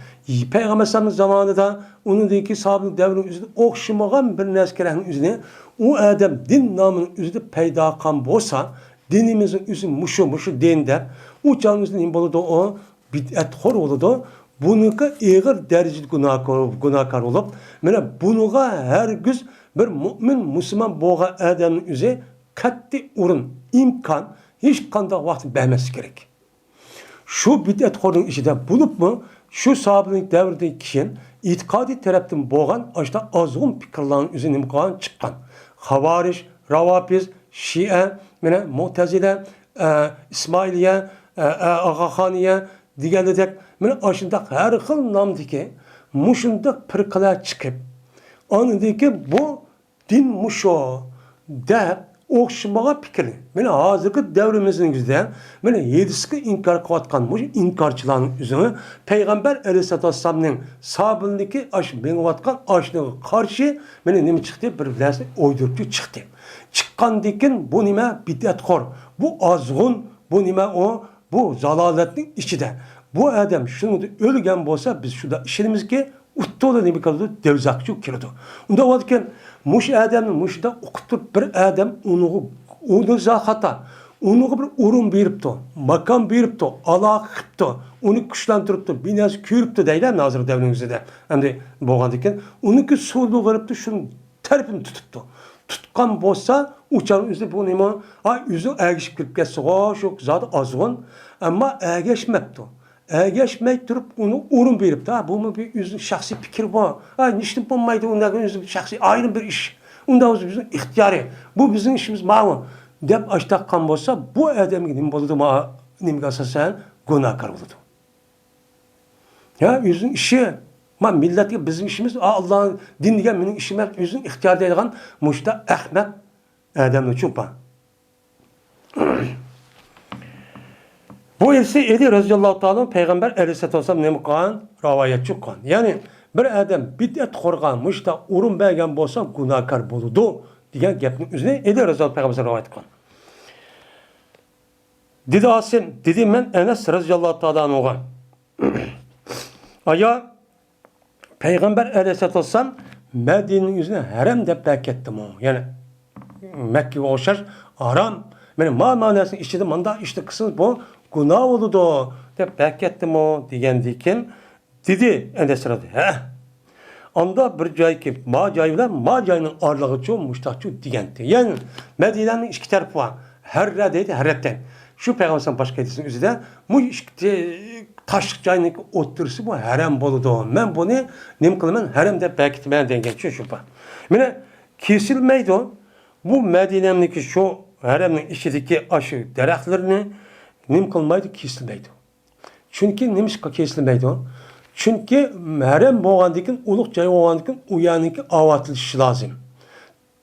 Peygamber sallallahu zamanında onun deyki sahabenin devrinin üzerinde okşumagan bir neskerahın üzerinde o adam din namının üzerinde peyda kan bolsa dinimizin üzerinde muşu dinde o canımızın imboludu o bid'at xor oludu. Bununla ağır derecede günahkar olup, bununla her güz bir mümin, Müslüman boğa adamın üzerine katli urun, imkan, hiç kandak vakti vermesi gerek. Şu bid'at xorun içinde bulup mu, şu sahabenin devrindeki kişinin itikadi taraftan boğan, açta azgın fikirlerin üzerine imkan çıkan. Havariş, Ravapiz, Şii, Mu'tezile, İsmailiye, Ağakhaniye, diğerledek, aşında her xil namdaki muşunda pırkılar çıkıp, anındaki bu din muşo de okşumağa fikri. Hazırki devrimizin güzde, yedisi inkar kıvatkan muş inkarçıların üzerine Peygamber Aleyhisselatü Vesselam'ın sahabındaki beğenvatkan aşına karşı nime çıktı? Bir bilası oydurupçu çıktı. Çıkan dikin bu nime bid'at xor. Bu azgın, bu nime o, bu zalaletin içinde. Bu adam şunu da ölgen bolsa biz şurada işimiz ki uttoda ne bir kaldı devzakçı kirdi. Onda varken muş adamın muşda okutup bir adam onu zakata onu bir urun beripti, makam beripti, ala qipti, onu kuchlantiribdi, binasi kuyiribdi deylar hozir davringizda. Endi bo'lgandan uniki suvni beribdi, shuni tarafini tutibdi. Tutgan bo'lsa, o'chan o'zi bu nima? O'zi agishib kirib ketsa, shu zot ozg'in, ammo agashmabdi. Agashmay turib uni o'rin beribdi. Bu bir o'zi shaxsiy fikr bor. Nishni bo'lmaydi, undan o'zi shaxsiy ayrim bir ish. Unda o'zi bizning ixtiyoriy. Bu bizning ishimiz ma'lum. Deb ashtaqqan bo'lsa, bu odamga nima bo'ladi? Nimaga asosan gunohkor bo'ladi. Ya o'zining ishi Ma milletga bizning ishimiz Allah'ın din degan mening ishim emas, o'zing ixtiyor deydigan mushta ahmaq odamni uchun. Bu ise Eli radhiyallohu ta'ala Peygamber aleyhissalatu vesselam nima qilgan? Rivoyat chiqqan. Ya'ni bir odam bid'at qurgan, mushta urun bergan bo'lsa, gunohkor bo'ladi degan gapning o'zini Eli radhiyallohu Peygamber rivoyat qilgan. Dedi Asim, dedi men Enes radhiyallohu ta'ala anhuga. Aya Peygamber aleyhissalatu vesselam Medine'nin yüzüne haram deb bekettim o. Yani Mekke'ye o'xshash haram. Meni manasini ichida manda işte qilsangiz bu gunoh bo'ladi deb bekettim o degandan keyin dedi Enes radhiyallohu. Onda bir joyki ma joy bilan ma joyning orlig'icha mushtaqchu degandi. Ya'ni Medine'ning ikki tarafi bor. Harra deydi, harratdan. Şu Peygamber'in başka edilsin üzerinde bu taşlık cayının oturursa bu haram boludu. Ben bunu nem kılımın haram da bekitmeye dengen şu bu. Mine kesilmeydi o. Bu Medine'mdeki şu haramın içindeki aşı dereklerini nem kılmaydı, kesilmeydi. Çünkü neymiş kesilmeydi o? Çünkü haram boğandıkın, uluk cayı boğandıkın uyanıkı avatılışı lazım.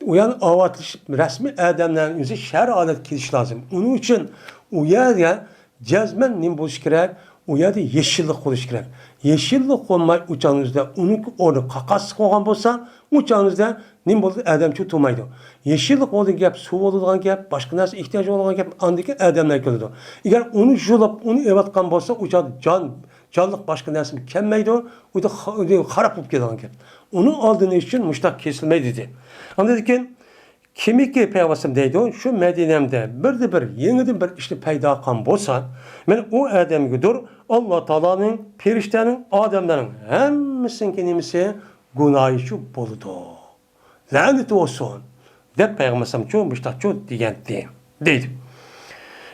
Uyan avatılış resmi adamların yüzü şer alet kiliş lazım. Onun için uyarya cezmen nim buluş gerek, uyarda yeşillik buluş gerek. Yeşillik olmay uçağınızda onun onu kakası koyan bolsa uçağınızda nim buluş adam tutulmaydı. Yeşillik olduğu gap, su olduğu gap, başka nasıl ihtiyacı olan gap andaki adamlar görüldü. Eğer onu julup onu evatkan bolsa uçağda canlılık başka nasıl mükemmeydi o da harap olup gelen gap. Onun aldığını için müştak kesilmeydi dedi. Anladık ki kimi ki Peygamber deydi o şu Medine'mde bir yeniden bir işte payda kan bolsa men o adamgıdır Allah Taala'nın periştenin adamların hemmisinin nimisi günahı şu boludu. Lanet olsun. Dep Peygamber çok müştakçu diyendi.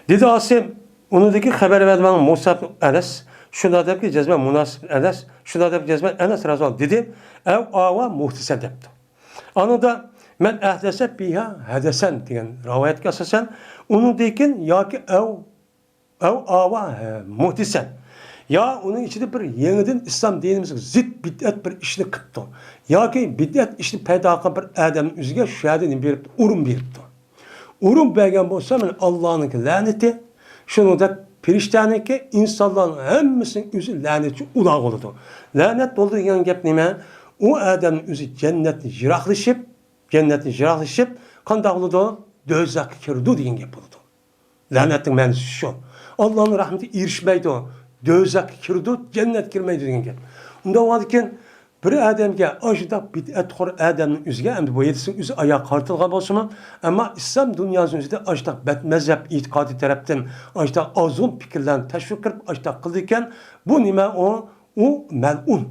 Dedi Asim onundaki haber verdiğim Musa Enes şuna da ki cezme münasip Enes şuna da cezme Enes razı dedi. Ev ava muhtise depti. Anında men ehdese biha hedesen diyen rivayetke asasen onun dekin ya ki ev ava muhtisen ya onun içinde bir yeniden İslam dinimizin zid bid'at bir işini kıttı. Ya ki bid'at işini payda kılan bir adamın üzerine şehadini verip urun veripti. Urun bergen bolsa men Allah'ın laneti şunu da periştaniki insanların hemmisinin üzü laneti ulaq oldu. Lanet oldu diyen gap nime? O adamın üzü cennetini jiraklaşıp qandaq oldu? Dözak kirdi degan gap oldu. Lanetin ma'nosi şu. Allah'ın rahmeti erişmeydi o. Dözak kirdi, cennet girmeydi degan gap. Unda oladikan bir adamga ashda bid'atxo'r adamning o'ziga endi bu yetsin o'zi oyoq qartilgan bo'lsa-mu, ammo islom dunyosining o'zida ashda mazhab e'tiqodi tarafdan ashda ozg'un fikrlarni tashviq qilib ashda qildi ekan, bu nima o mal'un.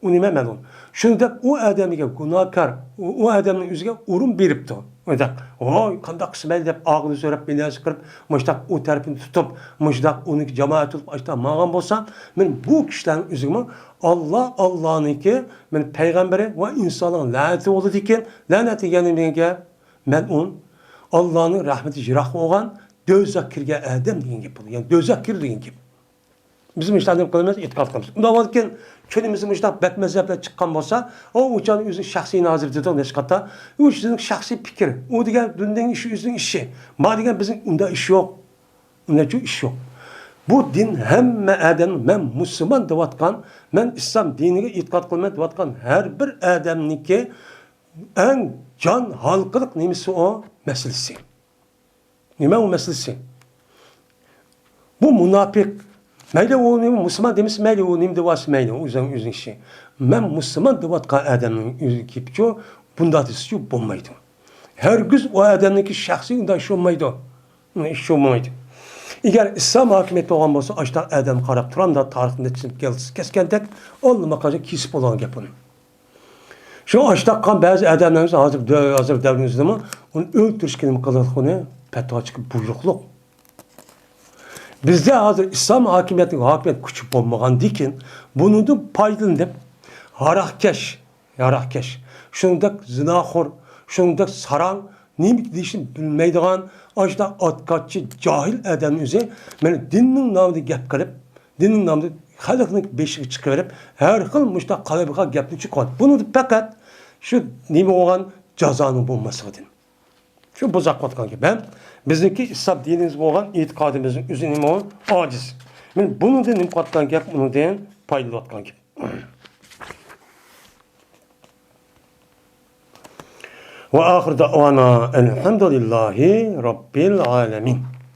O nima mal'un. Shunda u adamiga gunohkor, u adamning o'ziga o'rin beribdi. O'ydaq, "Voy, qanday qismaydi" deb og'zini so'rab bilyasi qilib, mushtaq u tarafini tutib, mushtaq uni jamoat tutib ashda ma'g'an bo'lsa, men bu kishilarning o'ziga Allah'nınki, men payg'ambari va insonning la'nati bo'ldi ekan, la'nat deganiga mal'un, Allah'ning rahmati jiroq bo'lgan, do'zax kirgan odam degan gap bo'ldi. Ya'ni do'zax kirdi degan gap. Bizim işlerden kılımız e'tiqod qilamiz. Unda varken könümüzün işler betmezepler çıkan bolsa, o uçanın özünün şahsi nazir dedi o neşkatta. O sizin şahsi fikir. O diğer dünden işi özünün işi. Ma diğer bizim unda iş yok. Unda şu iş yok. Bu din hem adam, men Müslüman devatkan, men İslam dinine e'tiqod qilman devatkan her bir adamniki en can halkılık nemisi o meselesi. Nima o meselesi? Bu münafık Meyli o neyim Müslüman demiş, meyli o neyim devası meyli o yüzden işi. Men Müslüman devatkan adamın gibi bunda dişi bulmaydı. Her gün o adamın ki şahsi ondan iş olmaydı. İş olmaydı. Eğer İslam hakimiyeti olan olsa açta adam qarab turan da tarixinde keskentek olma kadar kesip olan yapını. Şu açta kan bazı adamlarımız hazır devrimizde mi? Onu öldürüşkenim kadar konu petva çıkıp buyrukluk. Bizde hazır İslam hakimiyet küçük olmayan dikin, bunu da paylanıp harakkeş, şunda zinahor, şunda saran, nemik deyişin bilmeydiğen, açta atkatçı, cahil eden üzere, ben dinin namını gap kılıp, Dinning nomida xalqning beshiga chiqaverib, har xil mushta qalbiga gapni chiqadi. Buni faqat shu nima bo'lgan jazoni bo'lmasligidan. Shu buzaqotgan gap. Bizniki islom dinimiz bo'lgan e'tiqodimizning o'zi nima? Ojiz. Men bundan nima qotgan gap, undan foydalanayotgan gap. Ve ahir da'vana elhamdülillahi rabbil alamin.